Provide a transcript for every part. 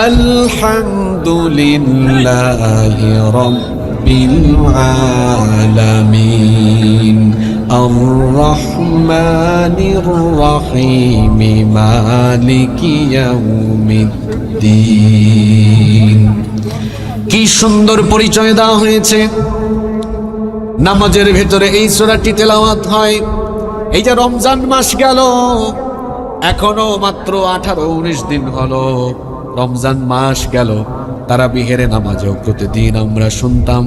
আলহামদুলিল্লাহি রাব্বিল আলামিন আর রহমানির রহিম মালিকি ইয়াউমিদ্দিন। কি সুন্দর পরিচয় দেওয়া হয়েছে। নামাজের ভেতরে এই সূরাটি তেলাওয়াত হয়। এই যে রমজান মাস গেল, এখনো মাত্র 18-19 দিন হলো রমজান মাস গেল। তারাবিহের নামাজেও প্রতিদিন আমরা শুনতাম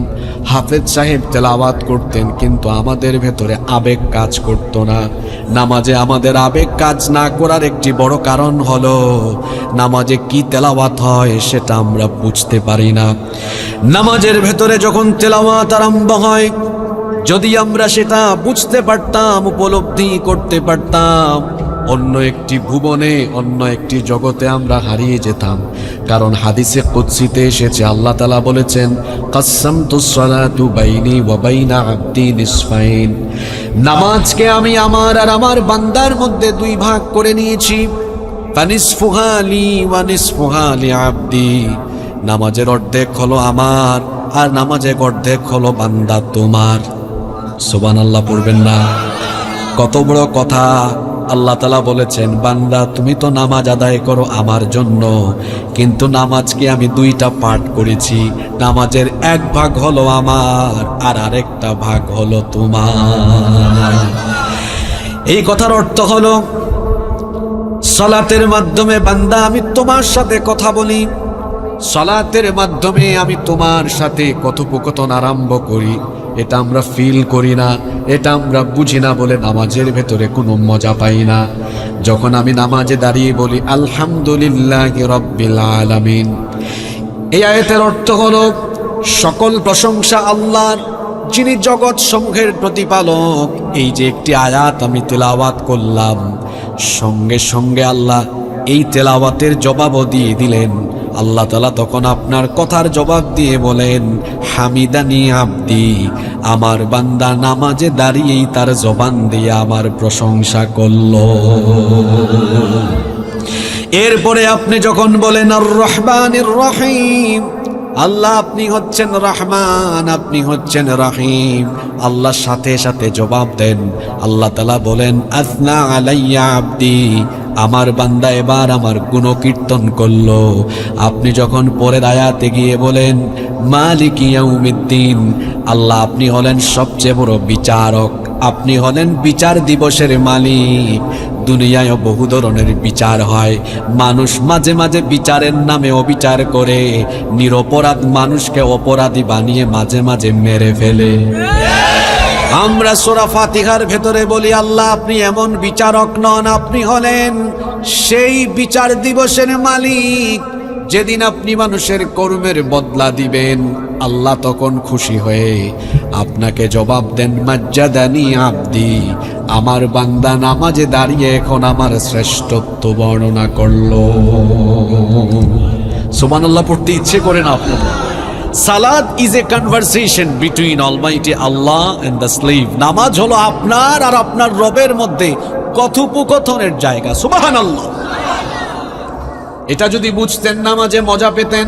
হাফেজ সাহেব তেলাওয়াত করতেন, কিন্তু আমাদের ভেতরে আবেগ কাজ করতো না। নামাজে আমাদের আবেগ কাজ না করার একটি বড় কারণ হলো নামাজে কি তেলাওয়াত হয় সেটা আমরা বুঝতে পারি না। নামাজের ভেতরে যখন তেলাওয়াত আরম্ভ হয়, যদি আমরা সেটা বুঝতে পারতাম, উপলব্ধি করতে পারতাম, অন্য একটি ভুবনে, অন্য একটি জগতে আমরা হারিয়ে যেতাম। কারণ হাদিসে কুদসিতে এসেছে, আল্লাহ তাআলা বলেছেন, কাসসামতুস সালাতু বাইনি ওয়া বাইনা আবদি নিসফাইন। নামাজকে আমি আমার আর আমার বান্দার মধ্যে দুই ভাগ করে নিয়েছি। ফানিসফুহা লি ওয়া নিসফুহা লি আবদি। নামাজের অর্ধেক হলো আমার, আর নামাজের অর্ধেক হলো বান্দা তোমার। সুবহানাল্লাহ পড়বেন না? কত বড় কথা। আল্লাহ তাআলা বলেছেন, বান্দা তুমি তো নামাজ আদায় করো আমার জন্য, কিন্তু নামাজকে আমি দুইটা পার্ট করেছি। নামাজের এক ভাগ হলো আমার, আর আরেকটা ভাগ হলো তোমার। এই কথার অর্থ হলো, সালাতের মাধ্যমে বান্দা আমি তোমার সাথে কথা বলি, সালাতের মাধ্যমে আমি তোমার সাথে কথোপকথন আরম্ভ করি। এটা আমরা ফিল করি না, এটা আমরা বুঝি না বলে নামাজের ভেতরে কোনো মজা পাই না। যখন আমি নামাজে দাঁড়িয়ে বলি আলহামদুলিল্লাহি রাব্বিল আলামিন, এই আয়াতের অর্থ হলো সকল প্রশংসা আল্লাহর, যিনি জগৎ সমূহের প্রতিপালক। এই যে একটি আয়াত আমি তেলাওয়াত করলাম, সঙ্গে সঙ্গে আল্লাহ এই তেলাওয়াতের জবাবও দিয়ে দিলেন। আল্লাহ তাআলা তখন আপনার কথার জবাব দিয়ে বলেন, হামিদানি আবদি, আমার বান্দা নামাজে দাঁড়িয়েই তার জবান দিয়ে আমার প্রশংসা করলো। এরপরে আপনি যখন বলেন আর রহমানির রহিম, আল্লাহ আপনি হচ্ছেন রহমান, আপনি হচ্ছেন রহিম, আল্লাহর সাথে সাথে জবাব দেন। আল্লাহ তাআলা বলেন, আসনা আলাইয়া আবদি, আমার বান্দা এবার আমার গুণকীর্তন করলো। আপনি যখন পরের আয়াতে গিয়ে বলেন মালিকি ইয়াউমিদ্দিন, আল্লাহ আপনি হলেন সবচেয়ে বড় বিচারক, আপনি হলেন বিচার দিবসের মালিক। দুনিয়ায় বহু ধরনের বিচার হয়, মানুষ মাঝে মাঝে বিচারের নামে অবিচার করে, নিরপরাধ মানুষকে অপরাধী বানিয়ে মাঝে মাঝে মেরে ফেলে। আমরা সূরা ফাতিহার ভেতরে বলি, আল্লাহ আপনি এমন বিচারক নন, আপনি হলেন সেই বিচার দিবসের মালিক যেদিন আপনি মানুষের কর্মের বদলা দিবেন। আল্লাহ তখন খুশি হয়ে আপনাকে জবাব দেন, মাজ্জাদানি আবদি, আমার বান্দা নামাজে দাঁড়িয়ে এখন আমার শ্রেষ্ঠত্ব বর্ণনা করলো। সুবহানাল্লাহ পড়তে ইচ্ছে করে না আপনার? সালাত is a conversation between almighty Allah and the slave. নামাজ হলো আপনার আর আপনার রবের মধ্যে কথোপকথনের জায়গা। সুবহানাল্লাহ। এটা যদি বুঝতেন, নামাজে মজা পেতেন।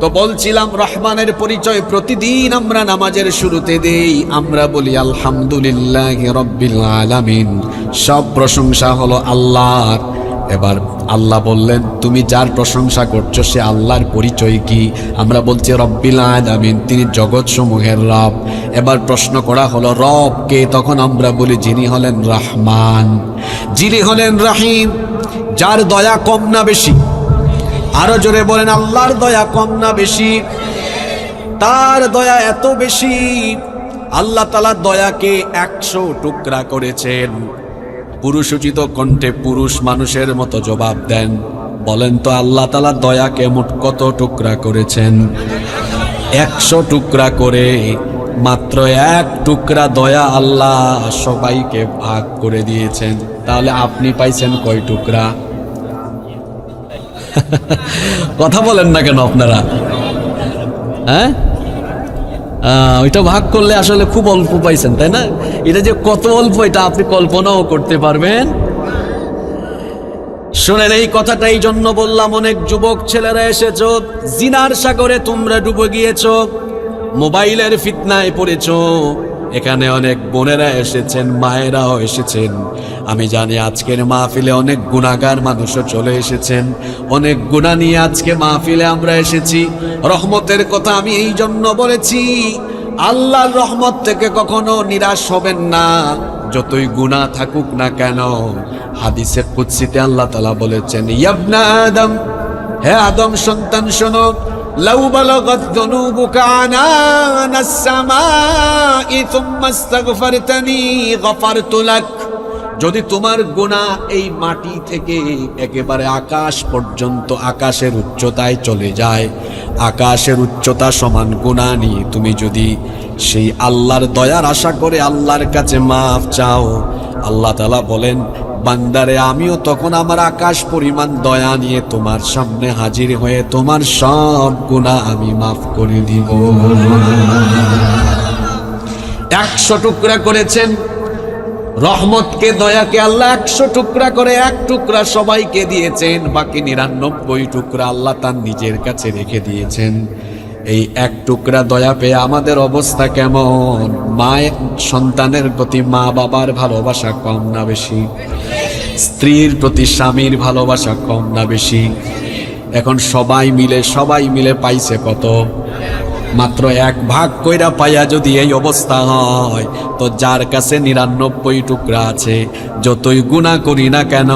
তো বলছিলাম, রহমানের পরিচয় প্রতিদিন আমরা নামাজের শুরুতে দেই। আমরা বলি আলহামদুলিল্লাহি রাব্বিল আলামিন, সব প্রশংসা হলো আল্লাহর। এবার আল্লাহ বললেন, তুমি যার প্রশংসা করছো সে আল্লাহর পরিচয় কি? আমরা বলছি রব্বিল আলামিন, তিনি জগৎ সমূহের রব। এবার প্রশ্ন করা হলো রব কে? তখন আমরা বলি যিনি হলেন রহমান, যিনি হলেন রহিম, যার দয়া কম না বেশি? আরো জোরে বলেন, আল্লাহর দয়া কম না বেশি? তার দয়া এত বেশি, আল্লাহ তাআলা দয়াকে 100 টুকরা করেছেন। পুরুষোচিত কণ্ঠে পুরুষ মানুষের মতো জবাব দেন, বলেন তো আল্লাহ তাআলা দয়াকে মোট কত টুকরা করেছেন? 100 টুকরা করে। মাত্র 1 টুকরা দয়া আল্লাহ সবাইকে ভাগ করে দিয়েছেন। তাহলে আপনি পাইছেন কয় টুকরা? কথা বলেন না কেন আপনারা? হ্যাঁ, ওইটা ভাগ করলে আসলে খুব অল্প পাইছেন, তাই না? এটা যে কত অল্প এটা আপনি কল্পনাও করতে পারবেন। শুনেন, এই কথাটা এই জন্য বললাম, অনেক যুবক ছেলেরা এসেছো, জিনার সাগরে তোমরা ডুবে গিয়েছো, মোবাইলের ফিতনায় পড়েছো। এখানে অনেক বোনেরা এসেছেন, মায়েরাও এসেছেন। আমি জানি আজকের মাহফিলে অনেক গুনাহগার মানুষও চলে এসেছেন, অনেক গুনাহ নিয়ে আজকে মাহফিলে আমরা এসেছি। রহমতের কথা আমি এই জন্য বলেছি, আল্লাহর রহমত থেকে কখনো নিরাশ হবেন না, যতই গুনাহ থাকুক না কেন। হাদিসে কুদসিতে আল্লাহ তাআলা বলেছেন, ইয়া আদম, হে আদম সন্তান শোনো, লাউ বালাগাত যুনুবুকা আনানাস সামাই সুম্মা ইস্তাগফারতানি গফারতু লাক। যদি তোমার গুনাহ এই মাটি থেকে একেবারে আকাশ পর্যন্ত, আকাশের উচ্চতায় চলে যায়, আকাশের উচ্চতা সমান গুনাহ নিয়ে তুমি যদি সেই আল্লাহর দয়ার আশা করে আল্লাহর কাছে মাফ চাও, আল্লাহ তাআলা বলেন, বান্দারে আমিও তখন আমার আকাশ পরিমাণ দয়া নিয়ে তোমার সামনে হাজির হয়ে তোমার সব গুনাহ আমি মাফ করে দিব। 100 টুকরা করেছেন রহমতকে, দয়াকে আল্লাহ 100 টুকরা করে, 1 টুকরা সবাইকে দিয়েছেন, বাকি 99 টুকরা আল্লাহ তার নিজের কাছে রেখে দিয়েছেন। এই 1 টুকরা দয়া পেয়ে আমাদের অবস্থা কেমন? মায়ের সন্তানের প্রতি মা বাবার ভালোবাসা কম না বেশি? স্ত্রীর প্রতি স্বামীর ভালোবাসা কম না বেশি? এখন সবাই মিলে পাইছে কত? মাত্র 1 ভাগ কইরা পাইয়া যদি এই অবস্থা হয়, তো যার কাছে 99 টুকরা আছে, যতই গুনাহ করি না কেন,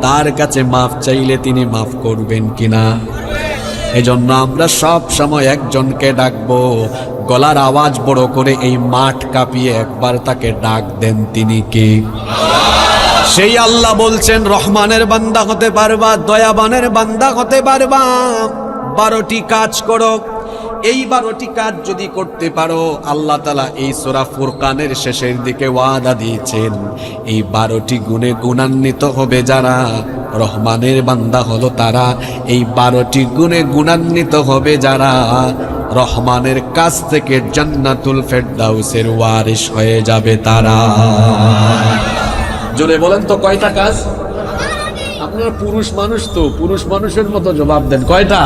তার কাছে মাফ চাইলে তিনি মাফ করবেন কিনা? এজন্য আমরা সব সময় একজনকে ডাকবো, গলার আওয়াজ বড় করে এই মাঠ কাঁপিয়ে একবার তাকে ডাক দেন, তিনি কে? সেই আল্লাহ বলছেন, রহমানের বান্দা হতে পারবা, দয়াবানের বান্দা হতে পারবা, 12টি কাজ করো। এই 12টি কাজ যদি করতে পারো, আল্লাহ তাআলা এই সূরা ফুরকানের শেষের দিকে ওয়াদা দিয়েছেন, এই 12টি গুণে গুণান্বিত হবে যারা, রহমানের বান্দা হলো তারা। এই 12টি গুণে গুণান্বিত হবে যারা, রহমানের কাছ থেকে জান্নাতুল ফেরদাউসের ওয়ারিস হয়ে যাবে তারা। জোরে বলেন তো, কয়টা কাজ? আপনারা পুরুষ মানুষ তো, পুরুষ মানুষের মতো জবাব দেন, কয়টা?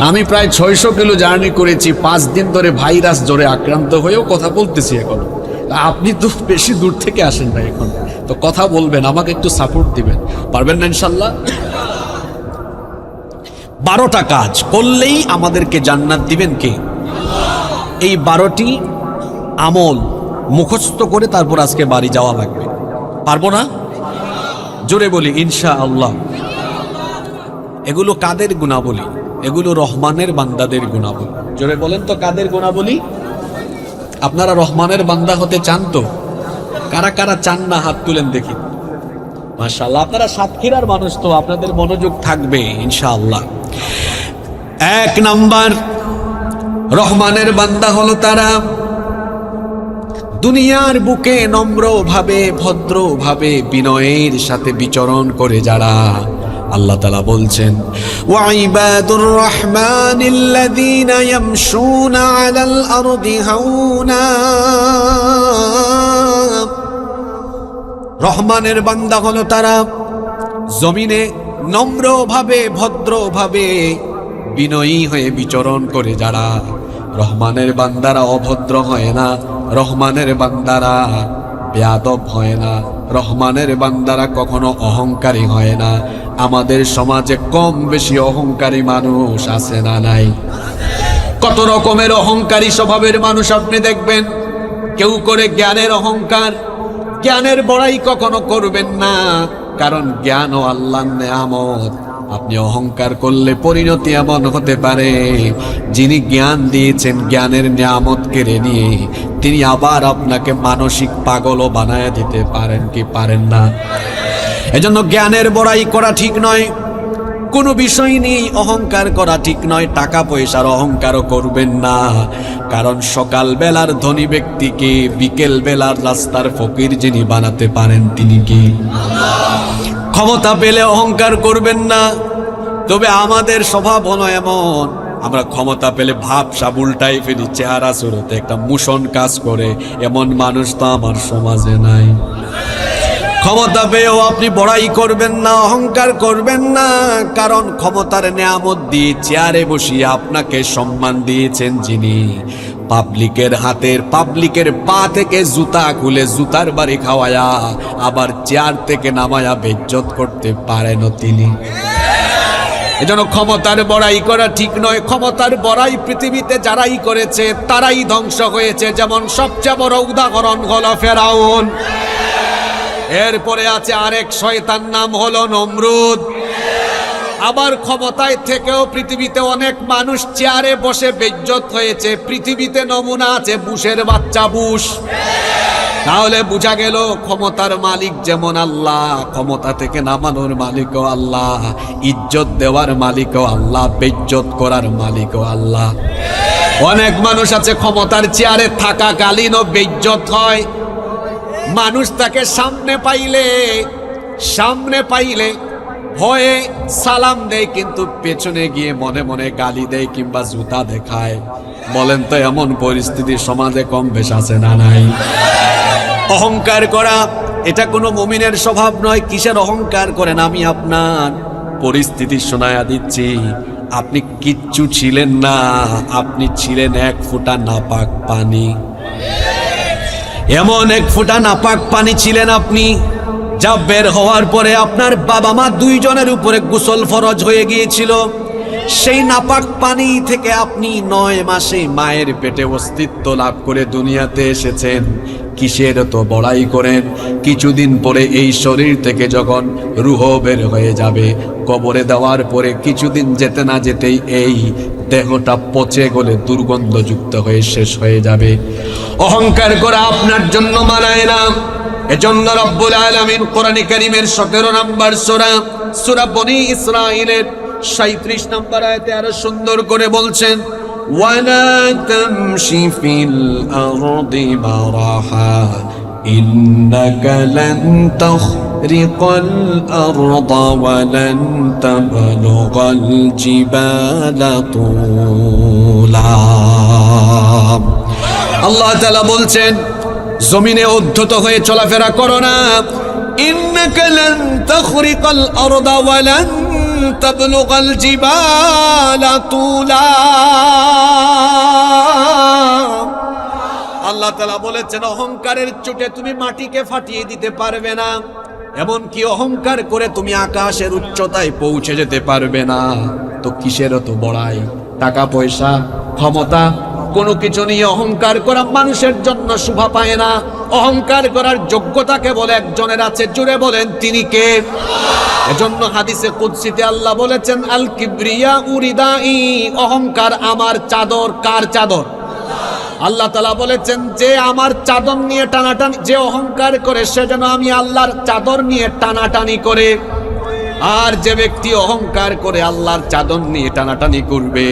আমি প্রায় 600 কিলো জার্নি করেছি, 5 দিন ধরে ভাইরাস জ্বরে আক্রান্ত হয়েও কথা বলতেছি এখন। আপনি তো বেশি দূর থেকে আসেন না, এখন তো কথা বলবেন, আমাকে একটু সাপোর্ট দিবেন, পারবেন না ইনশাল্লাহ? 12টা কাজ করলেই আমাদেরকে জান্নাত দিবেন কে? এই 12টি আমল মুখস্থ করে তারপর আজকে বাড়ি যাওয়া লাগবে। পারবো না? জোরে বলি ইনশাআল্লাহ। এগুলো কাদের গুণাবলী? এগুলো রহমানের বান্দাদের গুণাবলী। জোরে বলেন তো, কাদের গুণাবলী? আপনারা রহমানের বান্দা হতে চান তো? কারা কারা চান না হাত তুলেন দেখি। মাশাআল্লাহ, আপনারা সাতক্ষীরার মানুষ তো, আপনাদের মনোযোগ থাকবে ইনশাআল্লাহ। 1 নাম্বার, রহমানের বান্দা হলো তারা দুনিয়ার বুকে নম্রভাবে, ভদ্রভাবে, বিনয়ের সাথে বিচরণ করে যারা। আল্লাহ তাআলা বলছেন, ওয়া ইবাদুর রহমানিল্লাযীনা ইয়ামশুনা আলাল আরদি হাওনা। রহমানের বান্দা হলো তারা জমিনে নম্রভাবে, ভদ্রভাবে, বিনয়ী হয়ে বিচরণ করে যারা। রহমানের বান্দারা অভদ্র হয় না, রহমানের বান্দারা বেয়াদব হয় না, রহমানের বান্দারা কখনো অহংকারী হয় না। আমাদের সমাজে কম বেশি অহংকারী মানুষ আছে না নাই? কত রকমের অহংকারী স্বভাবের মানুষ আপনি দেখবেন। কেউ করে জ্ঞানের অহংকার, জ্ঞানের বড়াই কখনো করবেন না, কারণ জ্ঞান ও আল্লাহর নেয়ামত। আপনি অহংকার করলে পরিণতি এমন হতে পারে, যিনি জ্ঞান দিয়েছেন জ্ঞানের নিয়ামত কেড়ে নিয়ে তিনি আবার আপনাকে মানসিক পাগলও বানায় দিতে পারেন কি পারেন না? এজন্য জ্ঞানের বড়াই করা ঠিক নয়, কোনো বিষয় নিয়ে অহংকার করা ঠিক নয়। টাকা পয়সার অহংকারও করবেন না, কারণ সকাল বেলার ধনী ব্যক্তিকে বিকেল বেলার রাস্তার ফকির যিনি বানাতে পারেন তিনি কি? ক্ষমতা পেলে অহংকার করবেন না, তবে আমাদের স্বভাব হলো এমন, আমরা ক্ষমতা পেলে ভাব সাবুলটাই ফেলি, চেহারা সুরতে একটা মুশন কাজ করে, এমন মানুষ তো আমার সমাজে নাই। ক্ষমতা পেয়েও আপনি বড়াই করবেন না, অহংকার করবেন না, কারণ ক্ষমতার নেয়ামত দিয়ে চেয়ারে বসিয়ে আপনাকে সম্মান দিয়েছেন যিনি, পাবলিকের হাতের পাবলিকের পা থেকে জুতা খুলে জুতার বাড়ি খাওয়ায়া আবার চেয়ার থেকে নামায়া বেইজ্জত করতে পারেন তিনি। এজন্য ক্ষমতার বড়াই করা ঠিক নয়। ক্ষমতার বড়াই পৃথিবীতে যারাই করেছে তারাই ধ্বংস হয়েছে। যেমন সবচেয়ে বড় উদাহরণ হলো ফেরাউন, এরপরে আছে আরেক শয়তান, নাম হলো নমরুদ। আবার ক্ষমতায় থেকেও পৃথিবীতে অনেক মানুষ চেয়ারে বসে বেইজ্জত হয়েছে। পৃথিবীতে নমুনা আছে বুশের বাচ্চা বুশ। তাহলে বোঝা গেল ক্ষমতার মালিক যেমন আল্লাহ, ক্ষমতা থেকে নামানোর মালিকও আল্লাহ, ইজ্জত দেওয়ার মালিকও আল্লাহ, বেইজ্জত করার মালিকও আল্লাহ। অনেক মানুষ আছে ক্ষমতার চেয়ারে থাকাকালীনও বেইজ্জত হয়। মানুষ তাকে সামনে পাইলে ভয়ে সালাম দেয়, কিন্তু পেছনে গিয়ে মনে মনে গালি দেয় কিংবা জুতা দেখায়। বলেন তো এমন পরিস্থিতি সমাজে কম বেশ আছে না নাই? অহংকার করা এটা কোনো মুমিনের স্বভাব নয়। কিসের অহংকার করেন? আমি আপনার পরিস্থিতি শোনায়া দিচ্ছি। আপনি কিচ্ছু ছিলেন না, আপনি ছিলেন এক ফোঁটা নাপাক পানি। এমন এক ফোঁটা নাপাক পানি ছিলেন আপনি, যা বের হওয়ার পরে আপনার বাবা মা দুইজনের উপরে গোসল ফরজ হয়ে গিয়েছিল। সেই নাপাক পানি থেকে আপনি 9 মাসে মায়ের পেটে অস্তিত্ব লাভ করে দুনিয়াতে এসেছেন। কিসের তো বড়াই করেন? কিছুদিন পরে এই শরীর থেকে যখন রূহ বের হয়ে যাবে, কবরে দেওয়ার পরে কিছুদিন যেতে না যেতেই এই দেহটা পচে গলে দুর্গন্ধযুক্ত হয়ে শেষ হয়ে যাবে। অহংকার করা আপনার জন্য মানায় না। এজন্য রব্বুল আলামিন কোরআনে কারীমের 17 নম্বর সূরা বনী ইসরাঈলের 37 নম্বর আয়াতে আরো সুন্দর করে বলছেন, ওয়ালা তামশি ফিল আরদি মারাহা ইন্নাকা লান তাখরিকাল আরদা ওয়া লান তাবলুগাল জিবালা তুলা। আল্লাহ তাআলা বলছেন, জমিনে উদ্ধত হয়ে চলাফেরা করো না। ইন্নাকা লান তাখরিকাল আরদা ওয়া লান তাবলুগাল জিবালা তুলা। আল্লাহ তাআলা বলেছেন, অহংকারের চোটে তুমি মাটিকে ফাটিয়ে দিতে পারবে না, এমনকি অহংকার করে তুমি আকাশের উচ্চতায় পৌঁছে যেতে পারবে না। তো কিসের তো বড়াই? টাকা পয়সা ক্ষমতা কোনো কিছু নিয়ে অহংকার করা মানুষের জন্য শোভা পায় না। অহংকার করার যোগ্যতা কেবল একজনের আছে, জুড়ে বলেন তিনি কে? এজন্য হাদিসে কুদসিতে আল্লাহ বলেছেন, আল কিবরিয়া উরিদাই, অহংকার আমার চাদর। কার চাদর? আল্লাহ তাআলা বলেছেন, যে আমার চাদর নিয়ে টানাটানি, যে অহংকার করে সে যেন আমি আল্লাহর চাদর নিয়ে টানাটানি করে। আর যে ব্যক্তি অহংকার করে আল্লাহর চাদর নিয়ে টানাটানি করবে,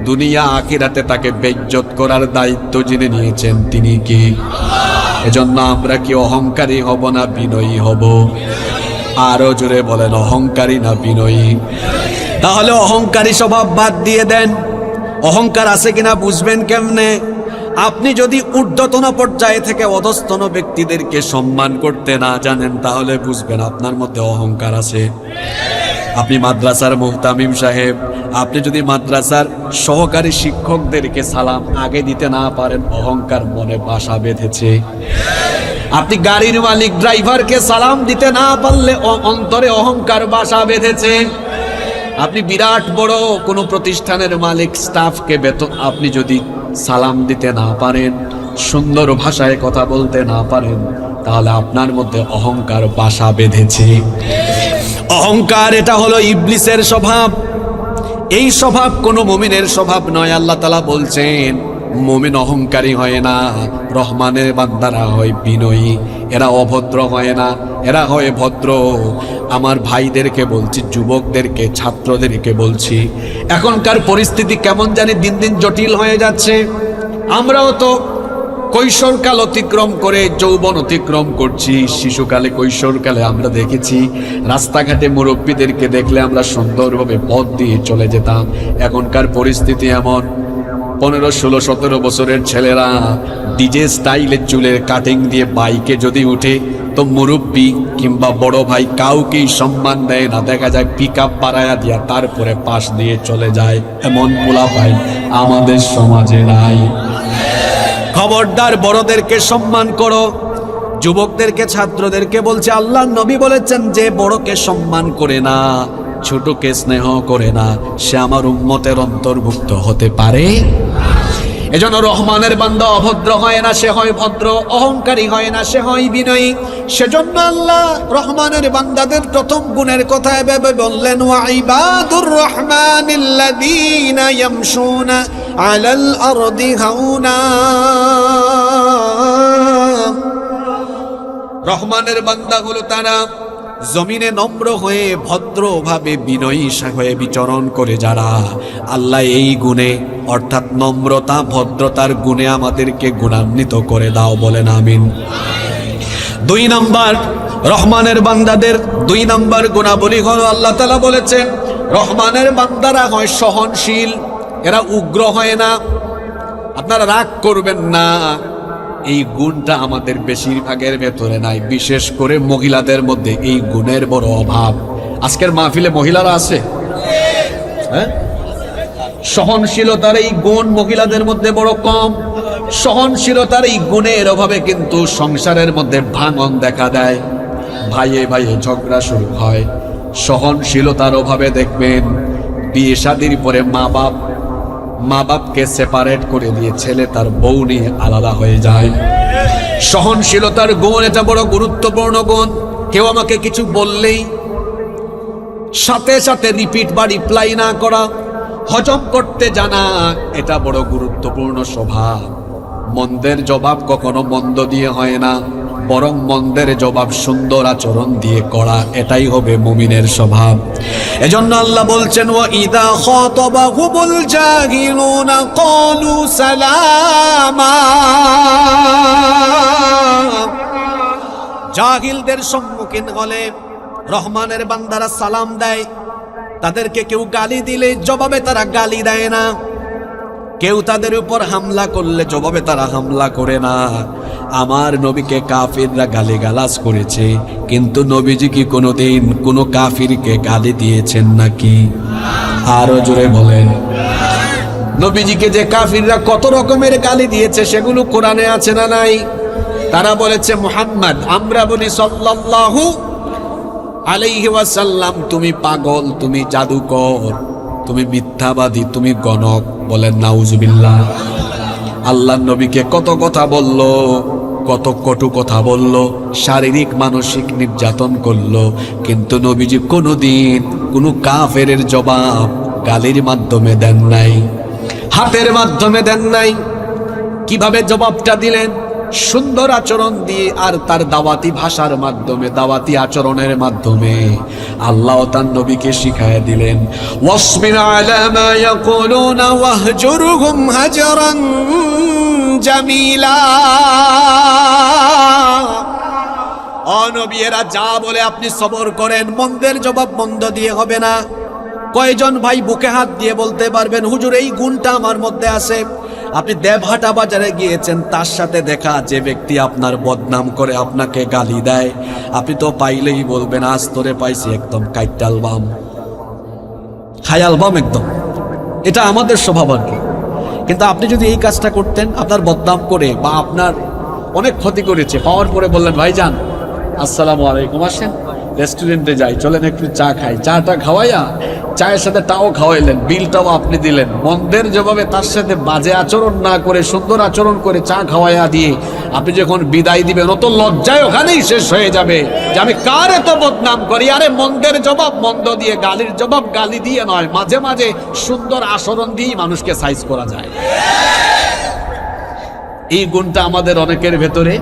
দুনিয়া আখিরাতে তাকে বেইজ্জত করার দায়িত্ব যিনি নিয়েছেন তিনি কি? এজন্য আমরা কি অহংকারী হব না বিনয়ী হব? আরো জোরে বলেন, অহংকারী না বিনয়ী? তাহলে অহংকারী স্বভাব বাদ দিয়ে দেন। অহংকার আছে কিনা বুঝবেন কেমনে? আপনি যদি ঊর্ধ্বতন পর্যায়ে থেকে অধস্তন ব্যক্তিদেরকে সম্মান করতে না জানেন, তাহলে বুঝবেন আপনার মধ্যে অহংকার আছে। আপনি মাদ্রাসার মুহতামিম সাহেব, আপনি যদি মাদ্রাসার সহকারী শিক্ষকদেরকে সালাম আগে দিতে না পারেন, অহংকার মনে বাসা বেঁধেছে। আপনি গাড়ির মালিক ড্রাইভারকে সালাম দিতে না পারলে অন্তরে অহংকার বাসা বেঁধেছে। আপনি বিরাট বড় কোনো প্রতিষ্ঠানের মালিক, স্টাফকে বেতন আপনি যদি সালাম দিতে না পারেন, সুন্দর ভাষায় কথা বলতে না পারেন, তাহলে আপনার মধ্যে অহংকার বাসা বেঁধেছে। অহংকার এটা হলো ইবলিসের স্বভাব। এই স্বভাব কোনো মুমিনের স্বভাব নয়। আল্লাহ তাআলা বলছেন, মুমিন অহংকারী হয় না, রহমানের বান্দারা হয় বিনয়ী। এরা অভদ্র হয় না, এরা হয় ভদ্র। আমার ভাইদেরকে বলছি, যুবকদেরকে, ছাত্রদেরকে বলছি, এখনকার পরিস্থিতি কেমন জানি দিন দিন জটিল হয়ে যাচ্ছে। আমরাও তো কৈশোরকাল অতিক্রম করে যৌবন অতিক্রম করছি। শিশুকালে, কৈশোরকালে আমরা দেখেছি রাস্তাঘাটে মুরব্বীদেরকে দেখলে আমরা সুন্দরভাবে পথ দিয়ে চলে যেতাম। এখনকার পরিস্থিতি এমন, 15, 16, 17 বছরের ছেলেরা ডিজে স্টাইলে চুলের কাটিং দিয়ে বাইকে যদি উঠে, তো মুরব্বী কিংবা বড় ভাই কাউকেই সম্মান দেয় না, দেখা যায় পিক আপ বাড়ায়া দিয়া তারপরে পাশ দিয়ে চলে যায়। এমন পোলা ভাই আমাদের সমাজে নাই। খবরদার, বড়দেরকে সম্মান করো। যুবকদেরকে, ছাত্রদেরকে বলছে, আল্লাহর নবী বলেছেন যে বড়কে সম্মান করে না, ছোটকে স্নেহ করে না, সে আমার উম্মতের অন্তর্ভুক্ত হতে পারে। এজন্য রহমানের বান্দা অভদ্র হয় না, সে হয় ভদ্র। অহংকারী হয় না, সে হয় বিনয়ী। সেজন্য আল্লাহ রহমানের বান্দাদের প্রথম গুণের কথা এভাবে বললেন, ওয়া ইবাদুর রহমানিল্লাযীনা ইয়ামশুনা আলাল আরদি হাওনা। রহমানের বান্দাগুলো তারা জমিনে নম্র হয়ে ভদ্রভাবে বিনয়ী হয়ে বিচরণ করে যারা। আল্লাহ এই গুণে অর্থাৎ নম্রতা ভদ্রতার গুণে আমাদেরকে গুণান্বিত করে দাও, বলেন আমিন। 2 নাম্বার, রহমানের বান্দাদের 2 নাম্বার গুণাবলী হলো, আল্লাহ তাআলা বলেছেন রহমানের বান্দারা হয় সহনশীল, এরা উগ্র হয় না। আপনারা রাগ করবেন না, এই গুণটা আমাদের বেশিরভাগের ভেতরে নাই, বিশেষ করে মহিলাদের মধ্যে এই গুণের বড় অভাব। আজকের মাহফিলে মহিলারা আছে, হ্যাঁ? সহনশীলতার এই গুণ মহিলাদের মধ্যে বড় কম। সহনশীলতার এই গুণের অভাবে কিন্তু সংসারের মধ্যে ভাঙন দেখা দেয়, ভাইয়ে ভাইয়ে ঝগড়া শুরু হয়। সহনশীলতার অভাবে দেখবেন বিয়ে শাদীর পরে মা বাপকে সেপারেট করে দিয়ে ছেলে তার বউ নিয়ে আলাদা হয়ে যায়। সহনশীলতার গুণ, এটা বড় গুরুত্বপূর্ণ গুণ। কেউ আমাকে কিছু বললেই সাথে সাথে রিপিট বা রিপ্লাই না করা, হজম করতে জানা, এটা বড় গুরুত্বপূর্ণ স্বভাব। মন্দের জবাব কখনো মন্দ দিয়ে হয় না, বরং মন্দের জবাব সুন্দর আচরণ দিয়ে করা, এটাই হবে মুমিনের স্বভাব। এজন্য আল্লাহ বলছেন, ওয়া ইযা খাতাবাহুমুল জাহিলুনা ক্বালু সালামা। জাহিলদের সম্মুখীন হলে রহমানের বান্দারা সালাম দেয়। তাদেরকে কেউ গালি দিলে জবাবে তারা গালি দেয় না, কেউ তাদের উপর হামলা করলে জবাবে তারা হামলা করে না। আমার নবীকে কাফিররা গালিগালাজ করেছে, কিন্তু নবীজি কি কোনোদিন কোনো কাফিরকে গালি দিয়েছেন নাকি? আরো জোরে বলেন। নবীজিকে যে কাফিররা কত রকমের গালি দিয়েছে সেগুলো কোরআনে আছে না নাই? তারা বলেছে, মুহাম্মদ, আমরা বলি সাল্লাল্লাহু আলাইহি ওয়াসাল্লাম, তুমি পাগল, তুমি জাদুকর, তুমি মিথ্যাবাদী, তুমি গণক। বলেন নাউজুবিল্লাহ। আল্লাহর নবীকে কত কথা বলল, কত কটু কথা বলল, শারীরিক মানসিক নির্যাতন করলো, কিন্তু নবীজি কোনোদিন কোনো কাফেরের জবাব গালির মাধ্যমে দেন নাই, হাতের মাধ্যমে দেন নাই। কিভাবে জবাবটা দিলেন? সুন্দর আচরণ দিয়ে আর তার দাওয়াতি ভাষার মাধ্যমে, দাওয়াতি আচরণের মাধ্যমে আল্লাহ তার নবীকে শিখায় দিলেন, ওয়াসবির আলা মা ইয়াকুলুনা ওয়াহজুরহুম হাজরান জামিলা। ও নবী, এরা যা বলে আপনি সবর করেন, মন্দের জবাব মন্দ দিয়ে হবে না। কয়জন ভাই বুকে হাত দিয়ে বলতে পারবেন, হুজুর এই গুণটা আমার মধ্যে আছে? আপনি দেবহাটা বাজারে গিয়েছেন, তার সাথে দেখা যে ব্যক্তি আপনার বদনাম করে, আপনাকে গালি দেয়, আপনি তো পাইলেই বলবেন, আজ তোরে পাইছি একদম কাইটাল বাম, খায়াল বাম একদম। এটা আমাদের স্বভাব আর কি। কিন্তু আপনি যদি এই কাজটা করতেন, আপনার বদনাম করে বা আপনার অনেক ক্ষতি করেছে, পাওয়ার পরে বললেন, ভাইজান আসসালামু আলাইকুম, আসেন রেস্টুরেন্টে যাই, চলেন একটু চা খাই, চাটা খাওয়াইয়া চায়ের সাথে তাও খাওয়াইলেন, বিলটাও আপনি দিলেন। মন্দের জবাবে তার সাথে বাজে আচরণ না করে সুন্দর আচরণ করে চা খাওয়াইয়া দিয়ে আপনি যখন বিদায় দিবেন, অত লজ্জায় ওখানেই শেষ হয়ে যাবে যে আমি কার এত বদনাম করি। আরে মন্দের জবাব মন্দ দিয়ে, গালির জবাব গালি দিয়ে নয়, মাঝে মাঝে সুন্দর আচরণ দিয়েই মানুষকে সাইজ করা যায়। এই গুণটা আমাদের অনেকের ভেতরে।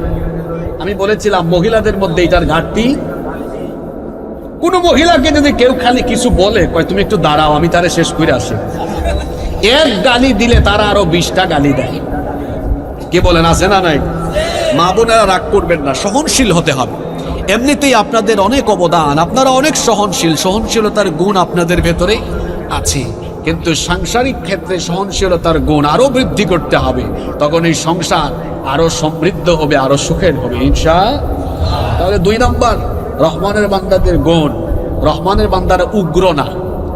আমি বলেছিলাম মহিলাদের মধ্যে এটার ঘাটতি। কোন মহিলাকে যদি কেউ খালি কিছু বলে, কয় তুমি একটু দাঁড়াও, আমি তারে শেষ করে আসি, এক গালি দিলে তারা আরো 20টা গালি দেয়। কে বলেন, আছে না নাই? মা বোনেরা রাগ করবেন না, সহনশীল হতে হবে। এমনিতেই আপনাদের অনেক অবদান, আপনারা অনেক সহনশীল, সহনশীলতার গুণ আপনাদের ভেতরে আছে, কিন্তু সাংসারিক ক্ষেত্রে সহনশীলতার গুণ আরো বৃদ্ধি করতে হবে। তখন এই সংসার আরো সমৃদ্ধ হবে, আরো সুখের হবে ইনশাআল্লাহ। তাহলে 2 নাম্বার রহমানের বান্দাদের গুণ, রহমানের বান্দারা উগ্র না,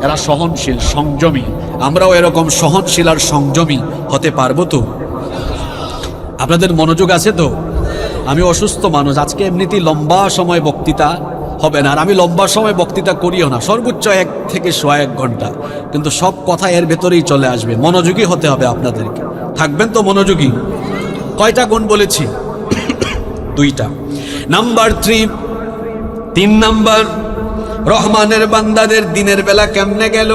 এরা সহনশীল, সংযমী। আমরাও এরকম সহনশীল আর সংযমী হতে পারবো তো? আপনাদের মনোযোগ আছে তো? আমি অসুস্থ মানুষ, আজকে এমনিতেই লম্বা সময় বক্তৃতা হবে না, আর আমি লম্বা সময় বক্তৃতা করিও না, সর্বোচ্চ 1 থেকে 1.5 ঘন্টা, কিন্তু সব কথা এর ভেতরেই চলে আসবে। মনোযোগী হতে হবে আপনাদেরকে, থাকবেন তো মনোযোগী? কয়টা গুণ বলেছি? 2টা। নাম্বার 3 নাম্বার, রহমানের বান্দাদের দিনের বেলা কেমনে গেল?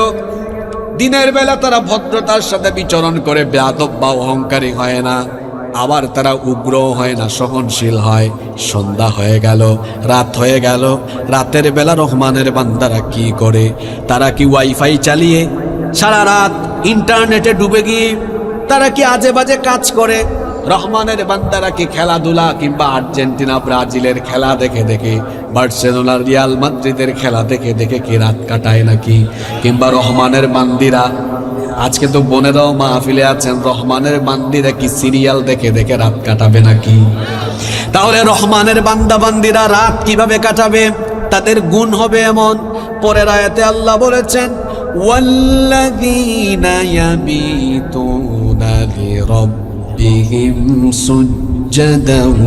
দিনের বেলা তারা ভদ্রতার সাথে বিচরণ করে, বেয়াদব বা অহংকারী হয় না, আবার তারা উগ্র হয় না, সহনশীল হয়। সন্ধ্যা হয়ে গেল, রাত হয়ে গেল, রাতের বেলা রহমানের বান্দারা কি করে? তারা কি ওয়াইফাই চালিয়ে সারা রাত ইন্টারনেটে ডুবে গিয়ে তারা কি আজে বাজে কাজ করে? রহমানের বান্দারা কি খেলাধুলা কিংবা আর্জেন্টিনা ব্রাজিলের খেলা দেখে দেখে, বার্সেলোনা রিয়াল মাদ্রিদের খেলা দেখে দেখে কি রাত কাটায় নাকি? কিংবা রহমানের বান্দিরা, আজকে তো বোনেরাও মাহফিলে আছেন, রহমানের বান্দিরা কি সিরিয়াল দেখে দেখে রাত কাটাবে নাকি? তাহলে রহমানের বান্দা বান্দিরা রাত কিভাবে কাটাবে? তাদের গুণ হবে এমন। পরের আয়াতে আল্লাহ বলেছেন, ওয়াল্লাযীনা ইয়াবিতুনা লিরাব্বিহিম সুজ্জাদান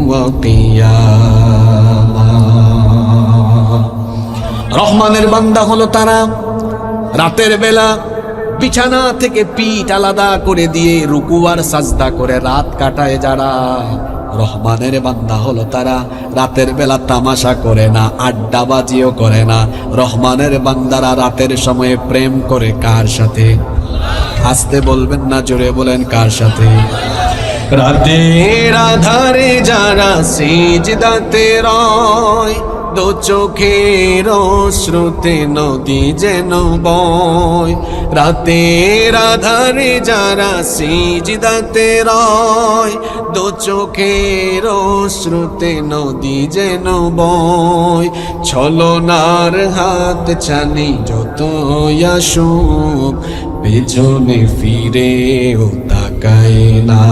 ওয়া কিয়ামা। রহমানের বান্দা হলো তারা রাতের বেলা বিছানা থেকে পিঠ আলাদা করে দিয়ে রুকু আর সাজদা করে রাত কাটায় যারা। রহমানের বান্দা হলো তারা রাতের বেলা তামাশা করে না, আড্ডাবাজিও করে না। রহমানের বান্দারা রাতের সময়ে প্রেম করে কার সাথে? আস্তে বলবেন না, জোরে বলেন, কার সাথে? রাতের আধারে যারা সিজদাতে রয়, দু চোখের অশ্রুতে নদী যেন বয়। রাতের আধারে যারা সিজদাতে রয়, দু চোখের অশ্রুতে নদী যেন বয়। ছলনার হাত ছানি যত আসুক, পেছনে ফিরেও তাকায় না।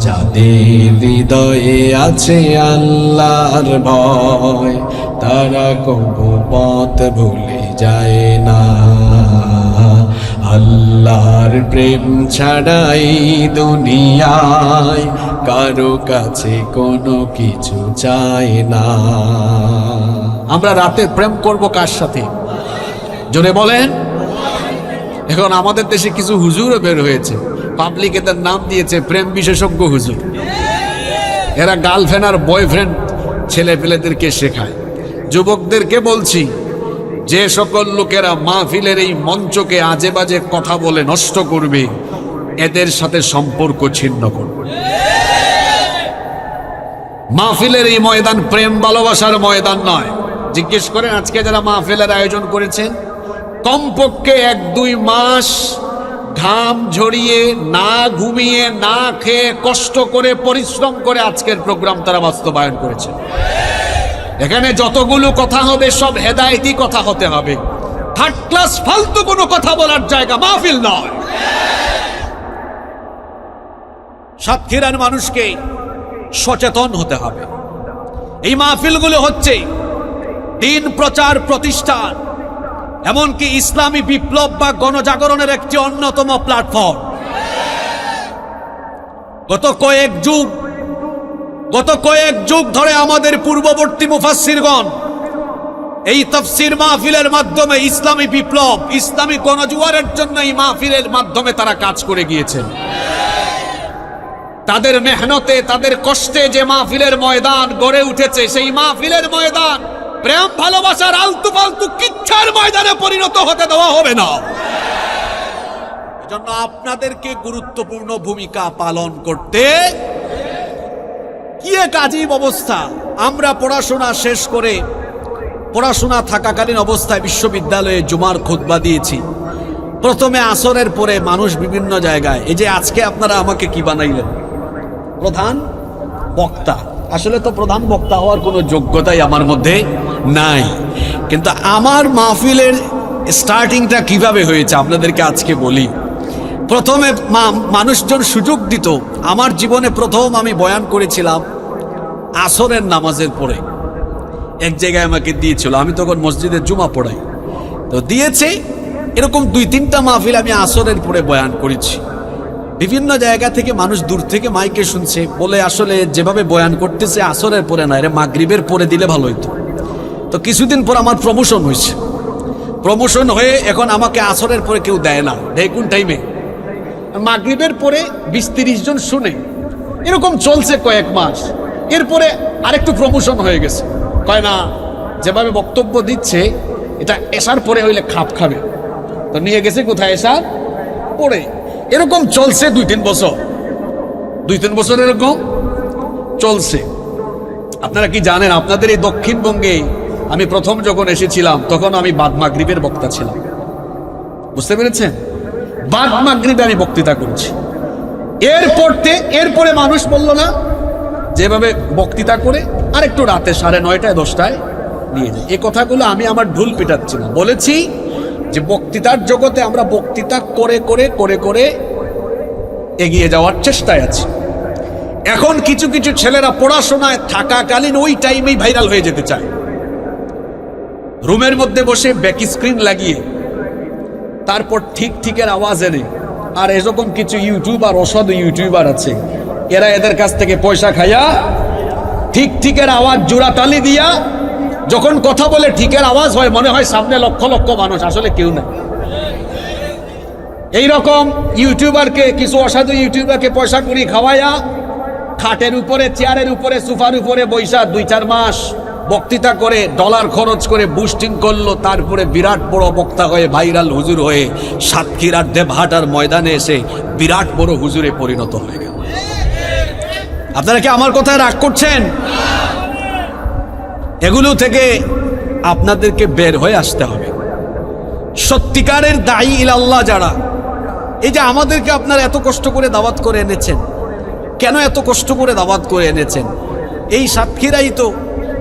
যাদের হৃদয়ে আছে আল্লাহর ভয়, তারা কবু পথ ভুলে যায় না। আল্লাহর প্রেম ছাড়াই দুনিয়ায় কারো কাছে কোনো কিছু চায় না। আমরা রাতে প্রেম করব কার সাথে? জোরে বলেন। এখন আমাদের দেশে কিছু হুজুরও বের হয়েছে, পাবলিক এদের নাম দিয়েছে প্রেম বিশেষজ্ঞ হুজুর। এরা গার্লফ্রেন্ড আর বয়ফ্রেন্ড ছেলে পেলেদেরকে শেখায়। যুবকদেরকে বলছি, যে সকল লোকেরা মাহফিলের এই মঞ্চকে আজে বাজে কথা বলে নষ্ট করবে, এদের সাথে সম্পর্ক ছিন্ন করবে। মাহফিলের এই ময়দান প্রেম ভালোবাসার ময়দান নয়। জিজ্ঞেস করেন আজকে যারা মাহফিলের আয়োজন করেছেন, কমপক্ষে 1-2 মাস ঘাম ঝরিয়ে, না ঘুমিয়ে, না খেয়ে, কষ্ট করে, পরিশ্রম করে আজকের প্রোগ্রাম তারা বাস্তবায়ন করেছে। এখানে যতগুলো কথা হবে সব হেদায়েতি কথা হতে হবে। থার্ড ক্লাস ফালতু কোনো কথা বলার জায়গা মাহফিল নয়। সাতক্ষীরার মানুষকে সচেতন হতে হবে। এই মাহফিলগুলো হচ্ছে দিন প্রচার প্রতিষ্ঠান, এমনকি ইসলামী বিপ্লব বা গণজাগরণের একটি অন্যতম প্ল্যাটফর্ম। গত কয়েক যুগ ধরে আমাদের পূর্ববর্তী মুফাসসিরগণ এই তাফসীর মাহফিলের মাধ্যমে ইসলামী বিপ্লব, ইসলামী গণজোয়ারের জন্য এই মাহফিলের মাধ্যমে তারা কাজ করে গিয়েছেন। তাদের মেহনতে, তাদের কষ্টে যে মাহফিলের ময়দান গড়ে উঠেছে, সেই মাহফিলের ময়দান প্রেম ভালোবাসার আলতু ফালতু কিচ্ছার ময়দানে পরিণত হতে দেওয়া হবে না। এজন্য আপনাদেরকে গুরুত্বপূর্ণ ভূমিকা পালন করতে। কি এক আজীব অবস্থা! আমরা পড়াশোনা শেষ করে, পড়াশোনা থাকাকালীন অবস্থায় বিশ্ববিদ্যালয়ে জুমার খুতবা দিয়েছি। প্রথমে আসরের পরে মানুষ বিভিন্ন জায়গায়, এই যে আজকে আপনারা আমাকে কি বানাইলেন? প্রধান বক্তা। আসলে তো প্রধান বক্তা হওয়ার কোনো যোগ্যতাই আমার মধ্যে নাই, কিন্তু আমার মাহফিলের স্টার্টিংটা কিভাবে হয়েছে আপনাদেরকে আজকে বলি। প্রথমে মানুষজন সুযোগ দিত। আমার জীবনে প্রথম আমি বয়ান করেছিলাম আসরের নামাজের পরে এক জায়গায় আমাকে দিয়েছিল, আমি তখন মসজিদে জুমা পড়াই, তো দিয়েছে এরকম 2-3টা মাহফিল আমি আসরের পরে বয়ান করেছি। বিভিন্ন জায়গা থেকে মানুষ দূর থেকে মাইকে শুনছে, বলে আসলে যেভাবে বয়ান করতেছে আসরের পরে না, এরা মাগরিবের পরে দিলে ভালো হইতো। তো কিছুদিন পর আমার প্রমোশন হয়েছে, প্রমোশন হয়ে এখন আমাকে আসরের পরে কেউ দেয় না, দেয় কোন টাইমে? মাগরিবের পরে 20-30 জন শুনে, এরকম চলছে কয়েক মাস। এরপরে আরেকটু প্রমোশন হয়ে গেছে, কয় না যেভাবে বক্তব্য দিচ্ছে এটা এশার পরে হইলে খাপ খাবে, তো নিয়ে গেছে কোথায়? এশার পরে। এরকম চলছে 2-3 বছর, 2-3 বছর এরকম চলছে। আপনারা কি জানেন, আপনাদের এই দক্ষিণবঙ্গে আমি প্রথম যখন এসেছিলাম তখন আমি বাদ মাগরিবের বক্তা ছিলাম, বুঝতে পেরেছেন? বাদ মাগরিবে আমি বক্তৃতা করছি। এরপরে মানুষ বলল না, যেভাবে বক্তৃতা করে আর একটু রাতে 9:30 10টায় নিয়ে যায়। এই কথাগুলো আমি আমার ঢুল পিটাচ্ছি না, বলেছি যে বক্তৃতার জগতে আমরা বক্তৃতা করে করে করে করে এগিয়ে যাওয়ার চেষ্টায় আছি। এখন কিছু কিছু ছেলেরা পড়াশোনায় থাকাকালীন ওই টাইমেই ভাইরাল হয়ে যেতে চায়, রুমের মধ্যে বসে ব্যাক স্ক্রিন লাগিয়ে তারপর ঠিকের আওয়াজ এনে। আর এরকম কিছু ইউটিউবার, অসাধু ইউটিউবার আছে, এরা এদের কাছ থেকে পয়সা খাইয়া ঠিকের আওয়াজ জোড়া তালি দিয়া যখন কথা বলে ঠিকের আওয়াজ হয়, মনে হয় সামনে লক্ষ লক্ষ মানুষ, আসলে কেউ নাই। এইরকম ইউটিউবারকে, কিছু অসাধু ইউটিউবারকে পয়সা করি খাওয়াইয়া খাটের উপরে, চেয়ারের উপরে, সোফার উপরে বৈশা 2-4 মাস বক্তৃতা করে ডলার খরচ করে বুস্টিং করলো, তারপরে বিরাট বড় বক্তা হয়ে ভাইরাল হুজুর হয়ে সাতক্ষীরার দেবহাটার ময়দানে এসে বিরাট বড় হুজুরে পরিণত হয়ে গেল। আপনারা কি আমার কথায় রাগ করছেন? এগুলো থেকে আপনাদেরকে বের হয়ে আসতে হবে। সত্যিকারের দায়ী ইলাল্লাহ যারা, এই যে আমাদেরকে আপনারা এত কষ্ট করে দাওয়াত করে এনেছেন, কেন এত কষ্ট করে দাওয়াত করে এনেছেন? এই সাতক্ষীরাই তো